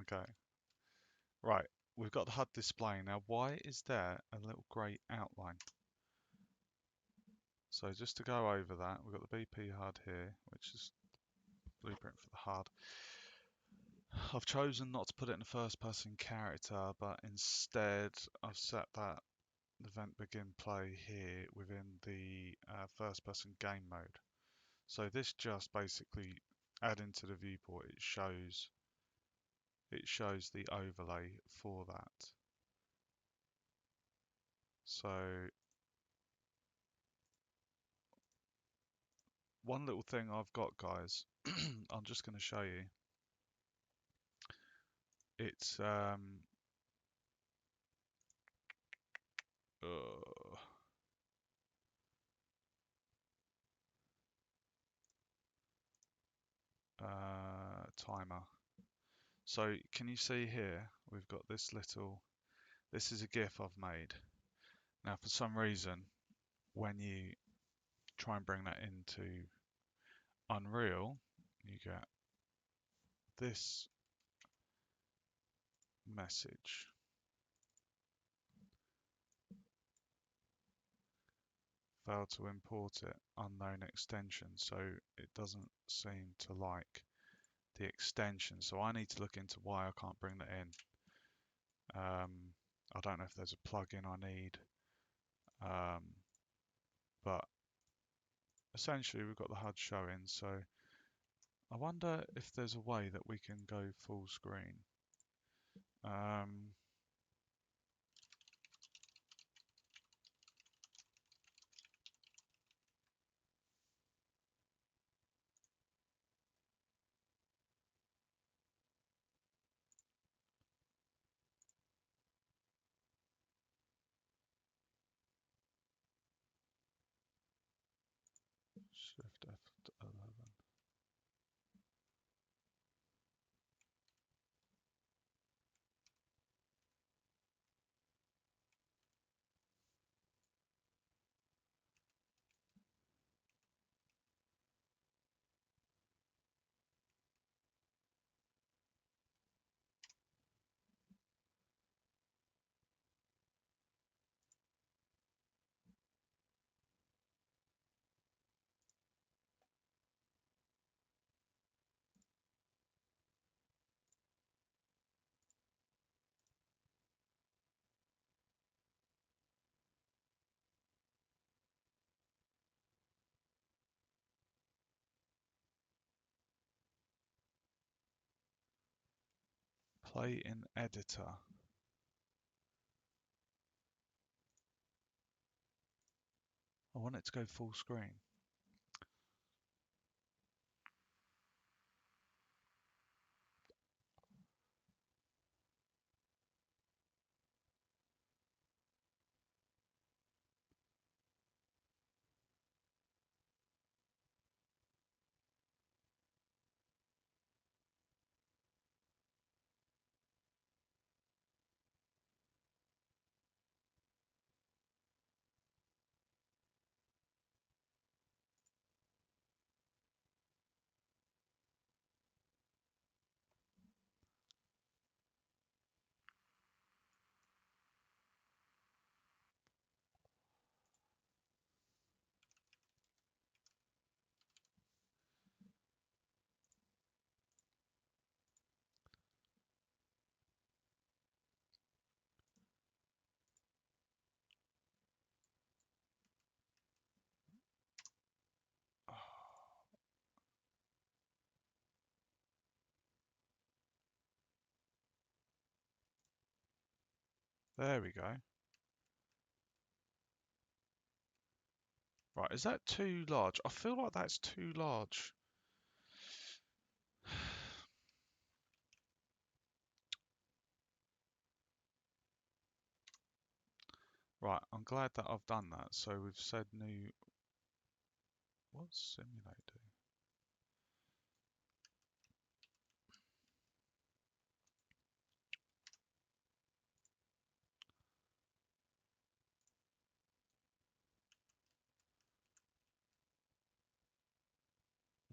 Okay. Right. We've got the HUD display. Now, why is there a little grey outline? So just to go over that, we've got the BP HUD here, which is blueprint for the HUD. I've chosen not to put it in a first person character, but instead I've set that event begin play here within the first person game mode. So this just basically adding to the viewport, it shows the overlay for that. So one little thing I've got, guys, I'm just going to show you. It's timer. So can you see here? We've got this little. This is a GIF I've made. Now, for some reason, when you try and bring that into Unreal, you get this message. Failed to import it, unknown extension. So it doesn't seem to like the extension. So I need to look into why I can't bring that in. I don't know if there's a plugin I need. But essentially we've got the HUD showing. So I wonder if there's a way that we can go full screen. Shift F11. Play in editor. I want it to go full screen. There we go. Right, is that too large? I feel like that's too large. Right, I'm glad that I've done that. So we've said new. What's simulate do?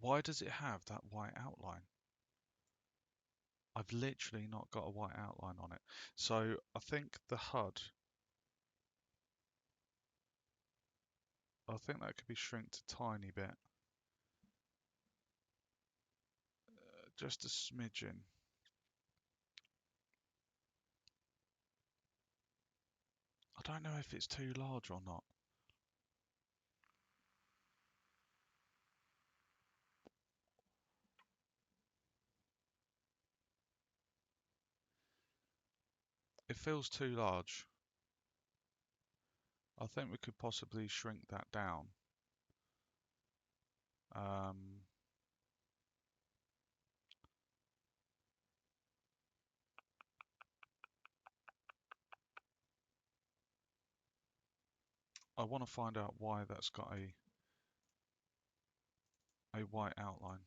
Why does it have that white outline? I've literally not got a white outline on it. So I think the HUD, I think that could be shrinked a tiny bit. Just a smidgen. I don't know if it's too large or not. It feels too large. I think we could possibly shrink that down. I want to find out why that's got a white outline.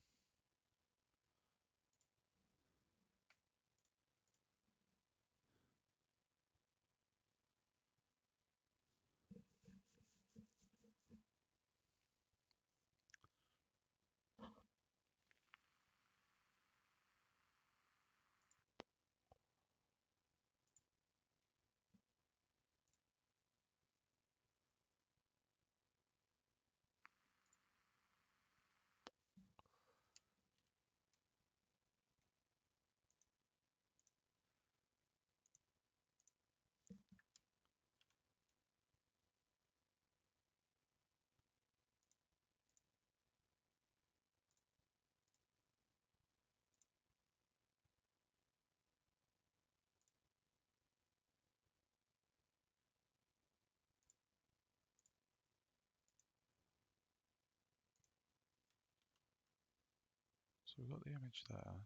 So we've got the image there.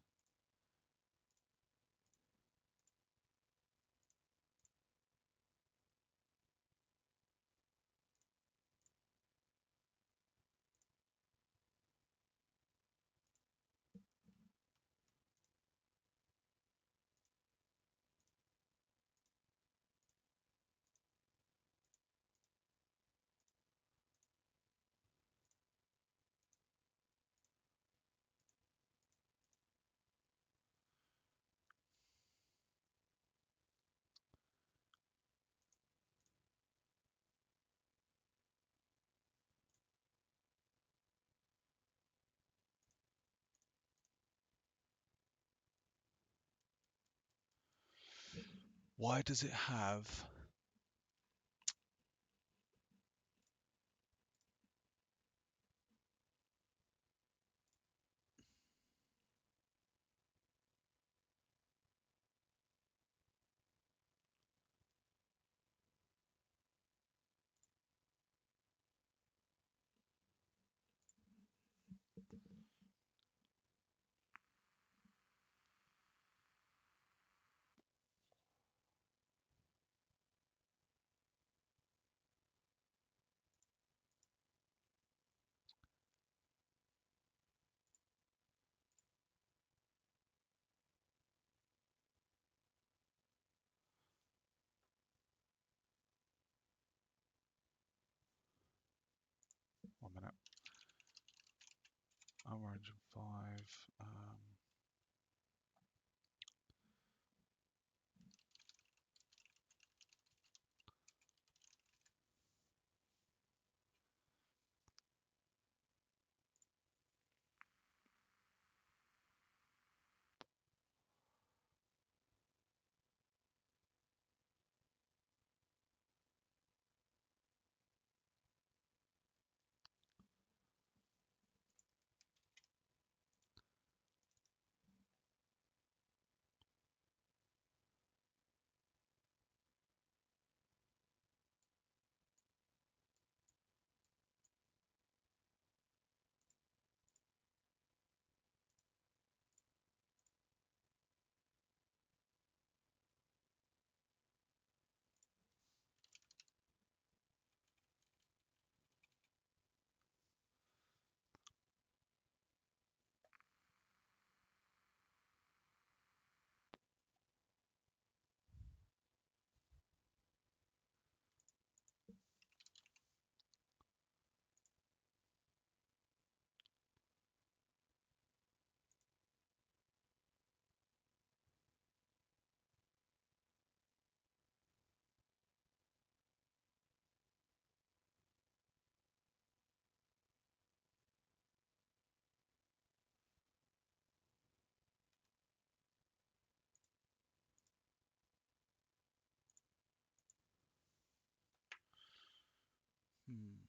Why does it have Homer engine 5. Hmm.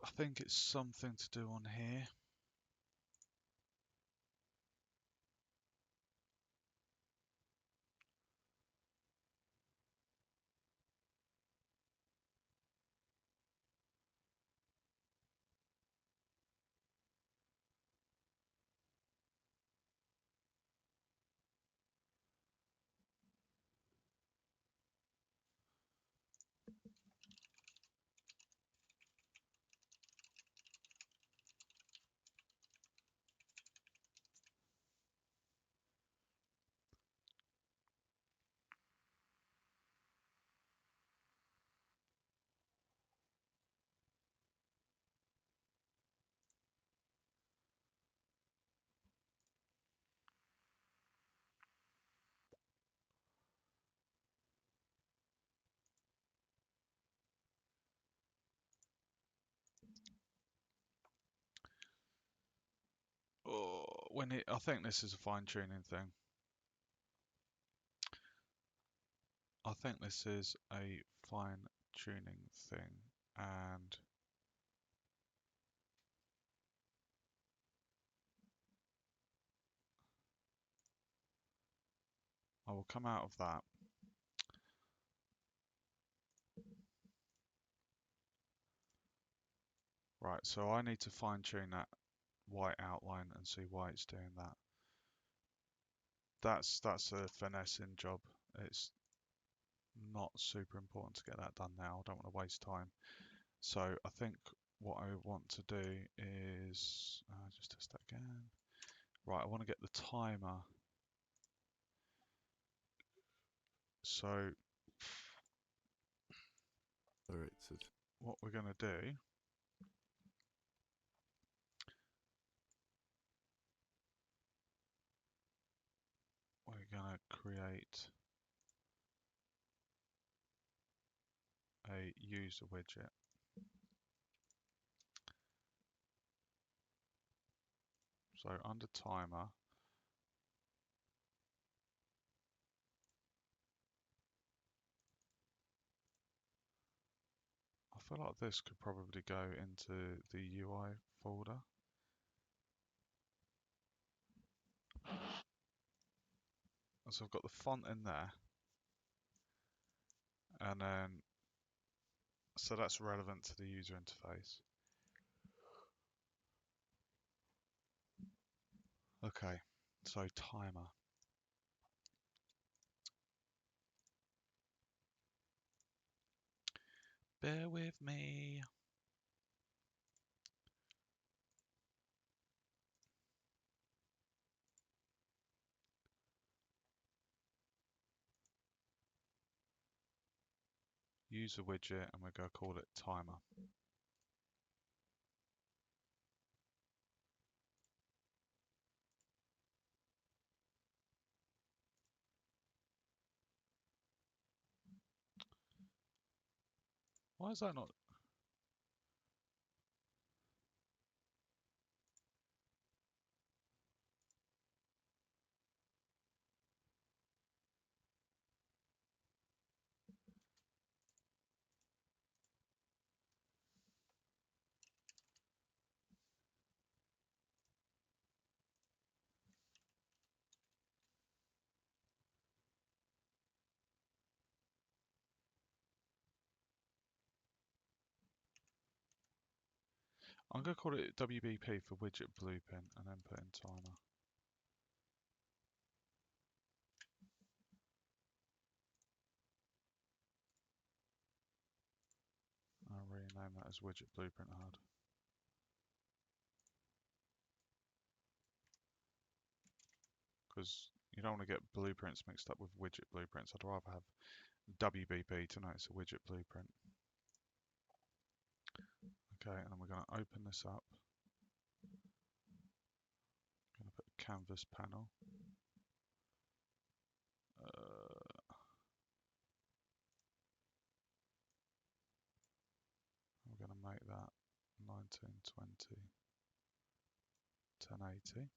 I think it's something to do on here. Oh, I think this is a fine-tuning thing. I think this is a fine-tuning thing, and I will come out of that. Right, so I need to fine-tune that white outline and see why it's doing that. That's a finessing job. It's not super important to get that done now. I don't want to waste time. So I think what I want to do is just test that again. Right, I want to get the timer. So what we're going to do, we're going to create a user widget. So under timer, I feel like this could probably go into the UI folder. So I've got the font in there, and then so that's relevant to the user interface. Okay, so timer. Bear with me. User widget, and we're going to call it timer. Why is that not? I'm going to call it WBP for widget blueprint, and then put in timer. I'll rename that as widget blueprint HUD. Because you don't want to get blueprints mixed up with widget blueprints. I'd rather have WBP to know it's a widget blueprint. Okay, and then we're going to open this up. I'm going to put a canvas panel. We're going to make that 1920 1080.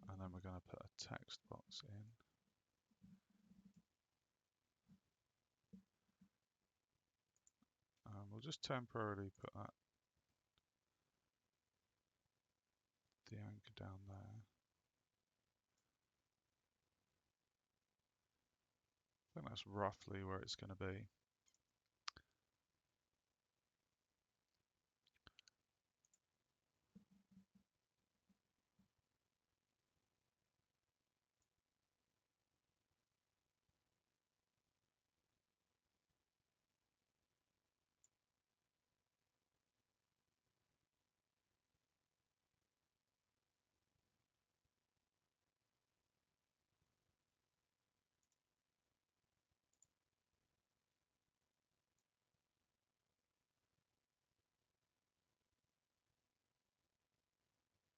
And then we're going to put a text box in. And we'll just temporarily put that the anchor down there. I think that's roughly where it's going to be.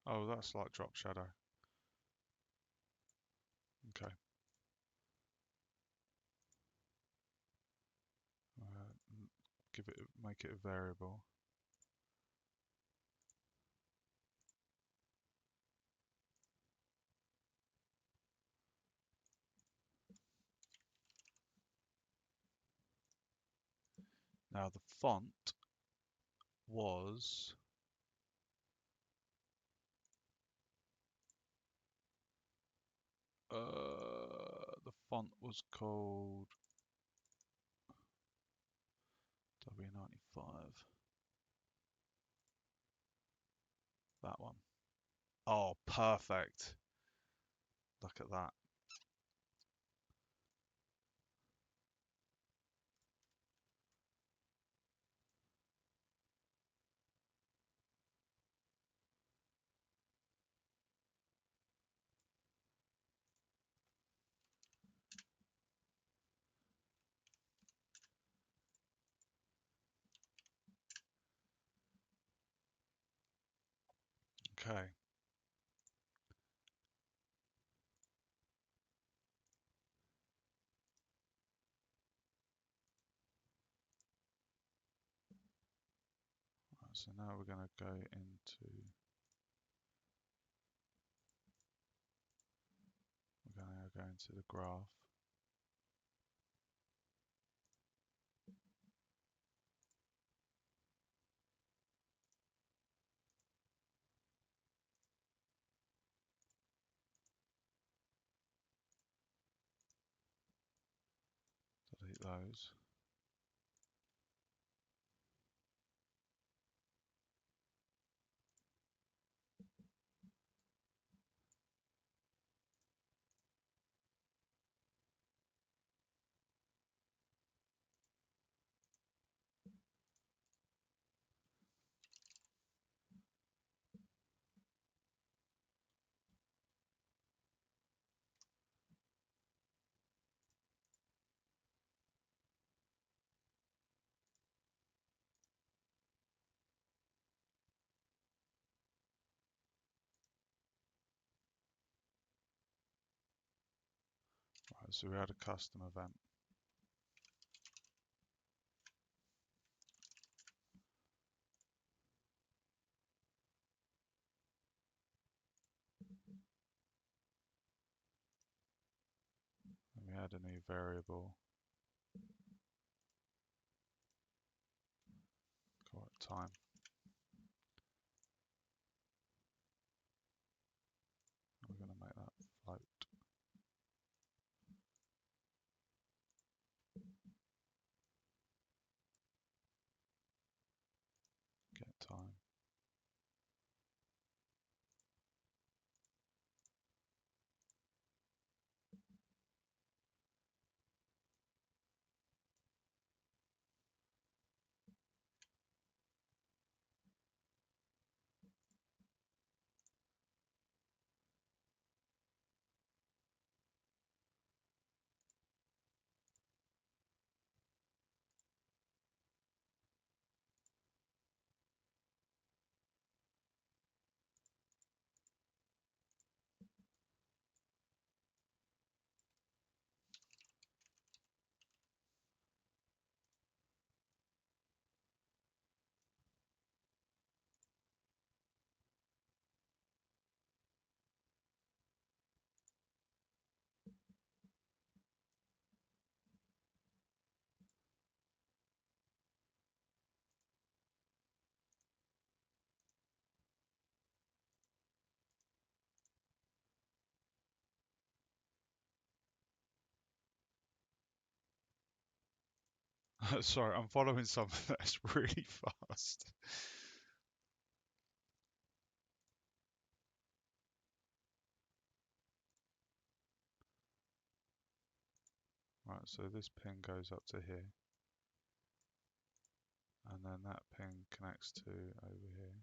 Oh, that's like drop shadow. Okay. Make it a variable. Now the font was called W95. That one. Oh, perfect. Look at that. Okay. So now we're going to go into the graph. Delete those. Right, so we had a custom event. And we had a new variable called time. We're going to make that float. Get time. Sorry, I'm following something that's really fast. Right, so this pin goes up to here, and then that pin connects to over here.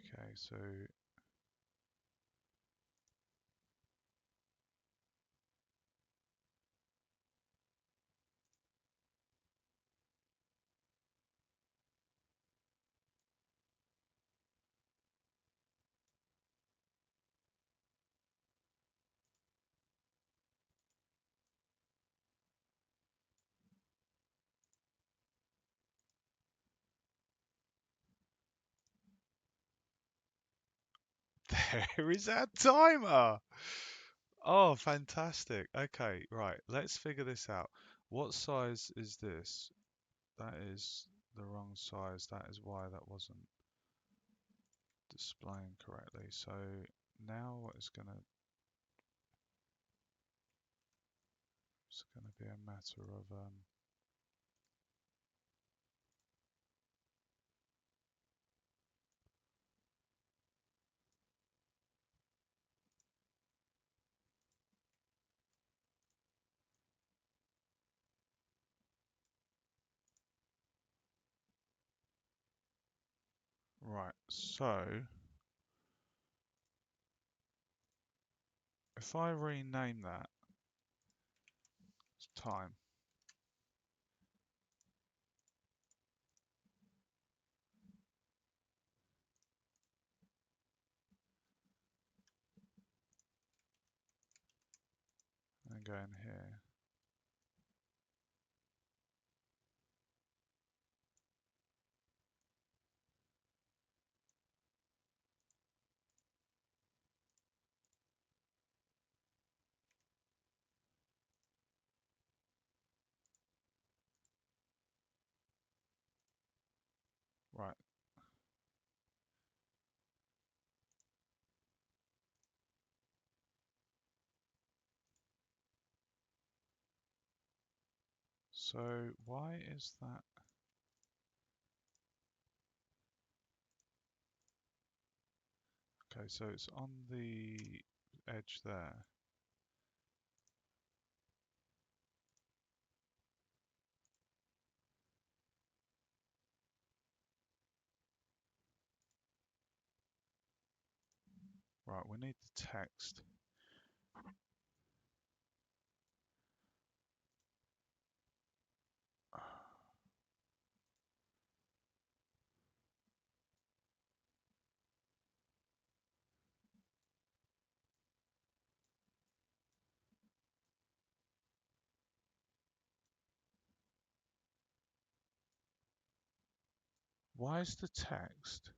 Okay, so there is our timer. Oh, fantastic. Okay, right. Let's figure this out. What size is this? That is the wrong size. That is why that wasn't displaying correctly. So now what is gonna be a matter of right. So if I rename that as time, and go in here, right. So why is that? Okay, so it's on the edge there. Right, we need the text. Why is the text?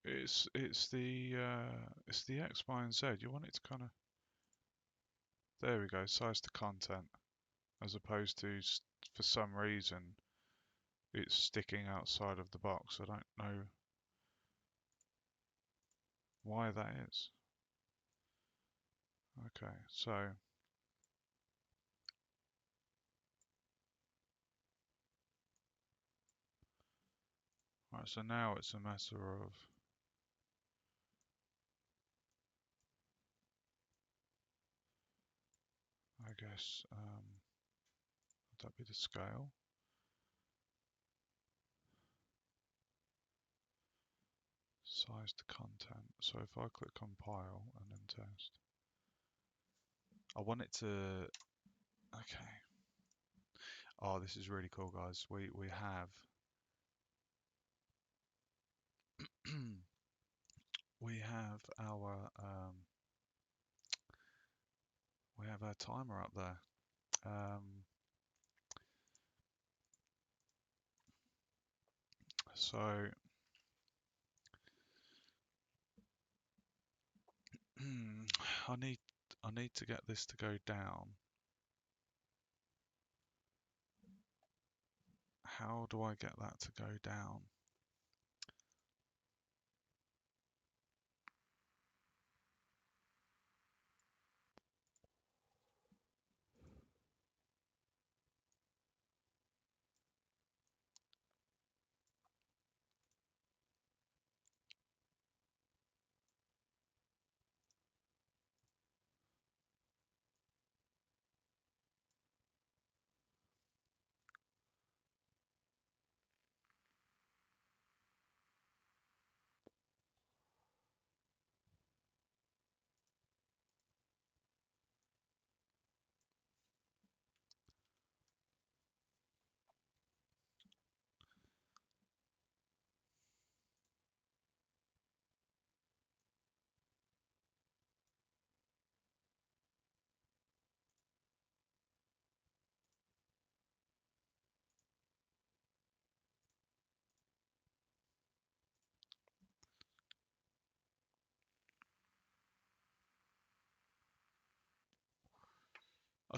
It's the X, Y, and Z. You want it to kind of, there we go, size to content, as opposed to for some reason it's sticking outside of the box. I don't know why that is. Okay, so right, so now it's a matter of, I guess, would that be the scale? Size to content. So if I click compile and then test, I want it to. Okay. Oh, this is really cool, guys. We have we have our timer up there. So I need to get this to go down. How do I get that to go down?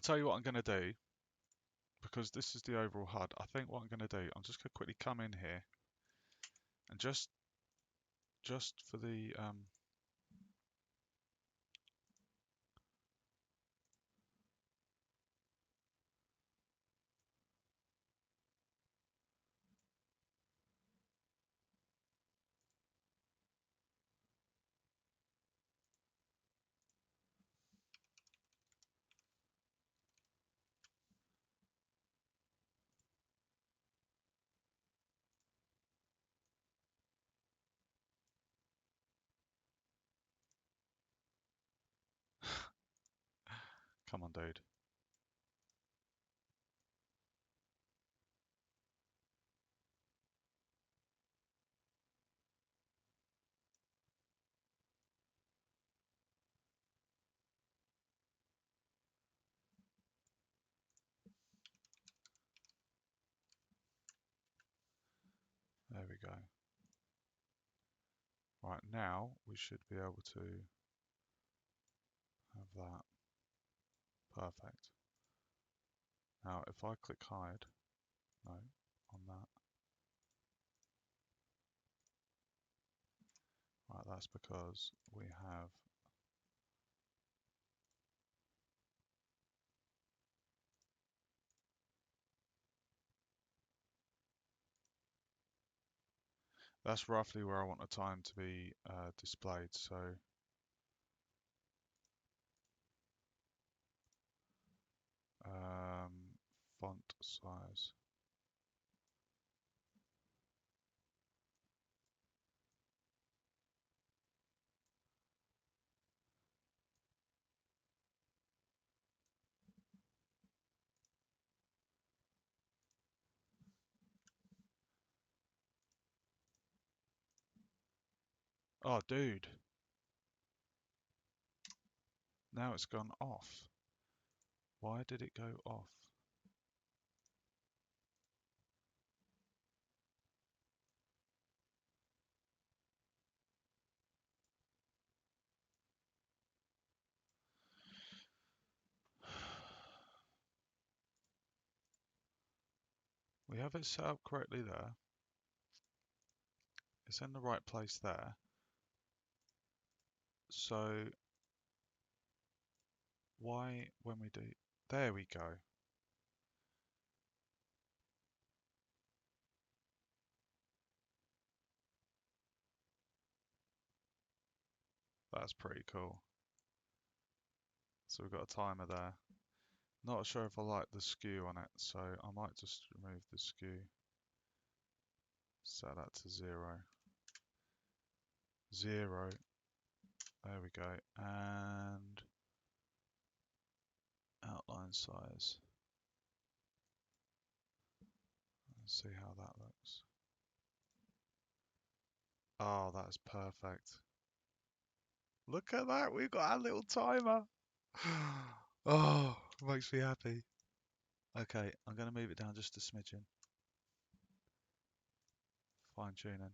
tell you what I'm going to do, because this is the overall HUD. I think what I'm going to do, I'm just going to quickly come in here and just for the come on, dude. There we go. Right, now we should be able to have that. Perfect. Now, if I click hide, no, on that. Right, that's because we have. That's roughly where I want the time to be displayed. So font size. Oh, dude. Now it's gone off. Why did it go off? We have it set up correctly there. It's in the right place there. So why, when we do, there we go. That's pretty cool. So we've got a timer there. Not sure if I like the skew on it, so I might just remove the skew. Set that to 0. 0. There we go. And outline size. Let's see how that looks. Oh, that's perfect. Look at that, we've got our little timer. Oh, makes me happy. Okay, I'm going to move it down just a smidgen. Fine tuning.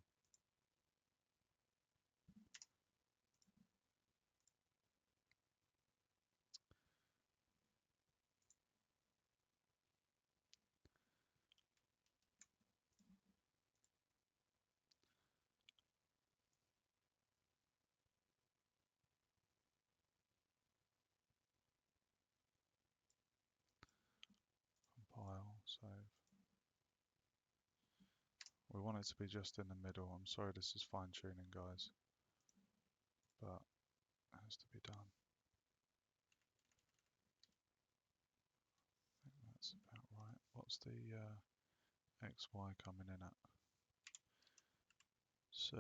Compile, save. We want it to be just in the middle. I'm sorry this is fine tuning, guys, but it has to be done. I think that's about right. What's the XY coming in at? So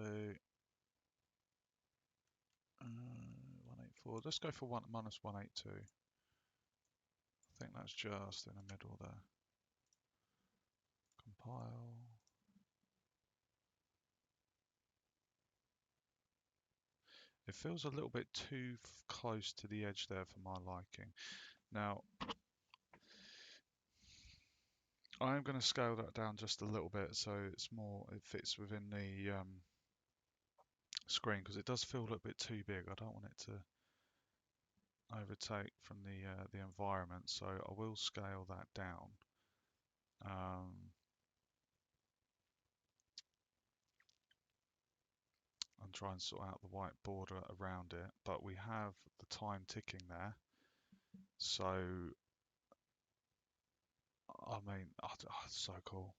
184. Let's go for minus 182. I think that's just in the middle there. Compile. It feels a little bit too close to the edge there for my liking. Now, I'm going to scale that down just a little bit so it's more, it fits within the screen, because it does feel a little bit too big. I don't want it to overtake from the environment, so I will scale that down. Um, and try and sort out the white border around it, but we have the time ticking there. So, I mean, it's so cool.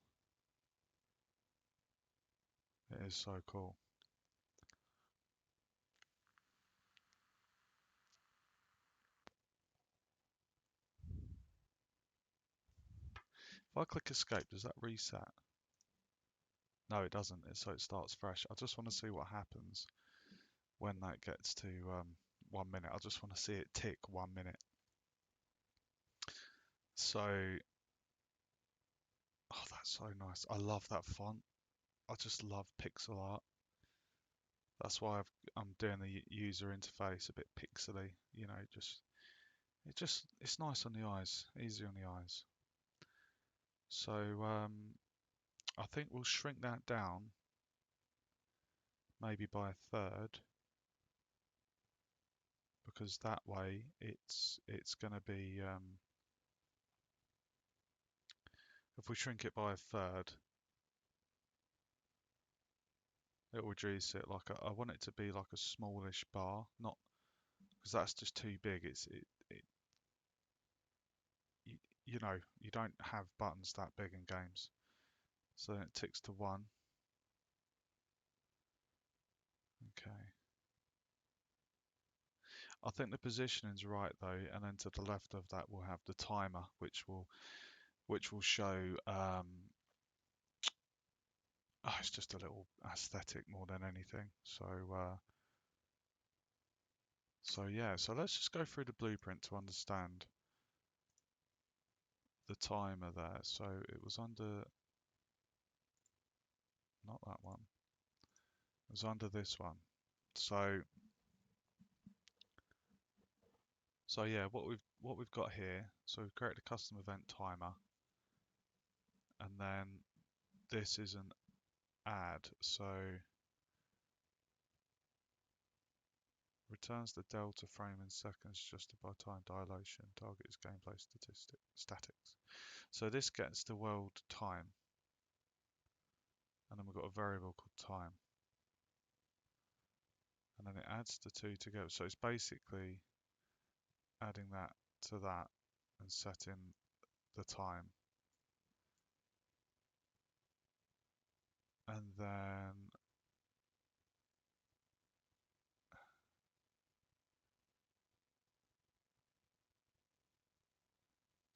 It is so cool. If I click escape, does that reset? No, it doesn't. So it starts fresh. I just want to see what happens when that gets to 1 minute. I just want to see it tick 1 minute. So, oh, that's so nice. I love that font. I just love pixel art. That's why I'm doing the user interface a bit pixely. You know, it's nice on the eyes, easy on the eyes. So I think we'll shrink that down maybe by a third, because that way it's going to be if we shrink it by a third, it'll reduce it. Like I want it to be like a smallish bar, not because that's just too big. It you, you know, you don't have buttons that big in games. So then it ticks to 1. Okay. I think the positioning's right though, and then to the left of that we'll have the timer, which will show. It's just a little aesthetic more than anything. So yeah. So let's just go through the blueprint to understand the timer there. So it was under, not that one. It was under this one. So yeah, what we've got here. So we've created a custom event timer, and then this is an add. So returns the delta frame in seconds adjusted by time dilation. Target is gameplay statics. So this gets the world time, and then we've got a variable called time, and then it adds the two together. So it's basically adding that to that and setting the time, and then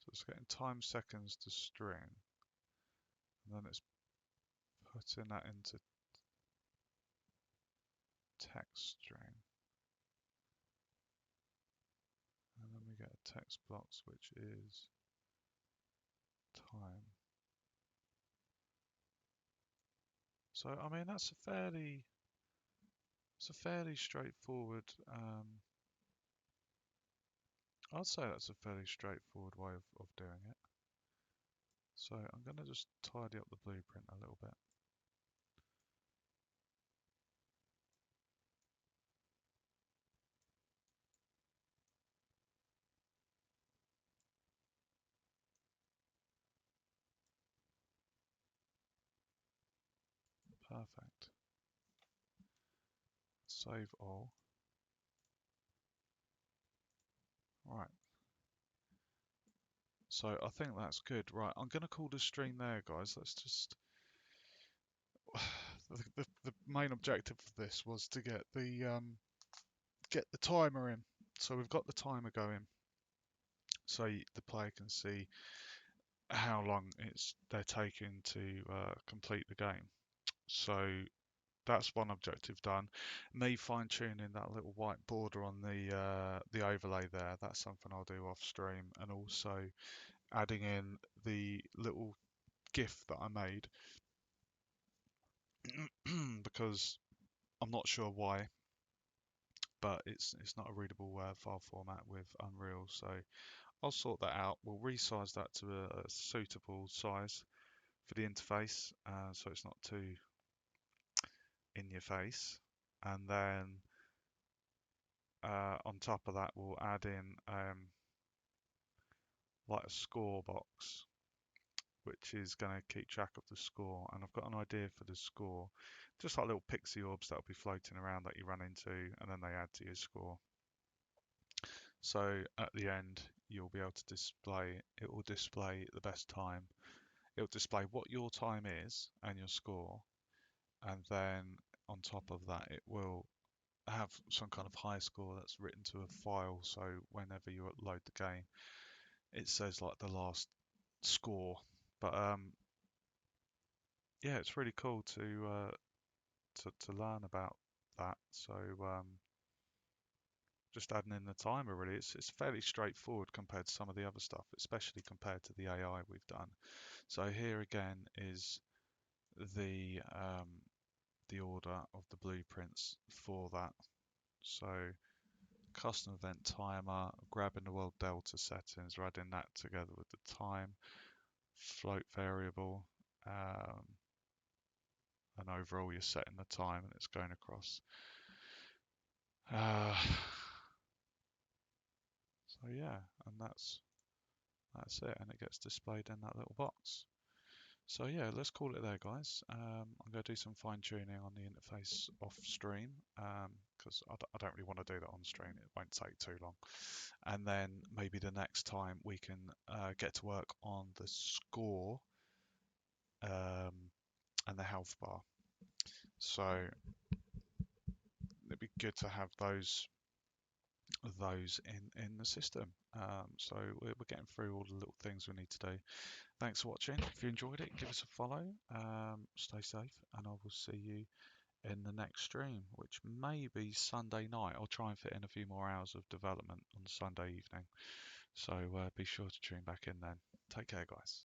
so it's getting time seconds to string, and then it's putting that into text string, and then we get a text box which is time. So I mean that's it's a fairly straightforward. I'd say that's a fairly straightforward way of doing it. So I'm going to just tidy up the blueprint a little bit. Perfect. Save all. Right. So I think that's good. Right, I'm going to call the stream there, guys. Let's just. The main objective of this was to get the timer in. So we've got the timer going, so the player can see how long they're taking to complete the game. So that's one objective done. Me fine tuning that little white border on the overlay there. That's something I'll do off stream, and also adding in the little GIF that I made because I'm not sure why, but it's not a readable file format with Unreal. So I'll sort that out. We'll resize that to a suitable size for the interface, so it's not too in your face. And then on top of that, we'll add in like a score box, which is going to keep track of the score. And I've got an idea for the score, just like little pixie orbs that'll be floating around that you run into, and then they add to your score. So at the end, you'll be able to display, it will display the best time. It will display what your time is and your score. And then on top of that, it will have some kind of high score that's written to a file. So whenever you upload the game, it says like the last score. But yeah, it's really cool to learn about that. So just adding in the timer really, it's fairly straightforward compared to some of the other stuff, especially compared to the AI we've done. So here again is the order of the blueprints for that. So custom event timer, grabbing the world delta settings, we're adding that together with the time, float variable, and overall you're setting the time and it's going across. So yeah, and that's it, and it gets displayed in that little box. So yeah, let's call it there, guys. I'm going to do some fine tuning on the interface off stream because I don't really want to do that on stream. It won't take too long. And then maybe the next time we can get to work on the score and the health bar. So it'd be good to have those in the system. So we're getting through all the little things we need to do. Thanks for watching. If you enjoyed it, give us a follow. Stay safe, and I will see you in the next stream, which may be Sunday night. I'll try and fit in a few more hours of development on Sunday evening. So be sure to tune back in then. Take care, guys.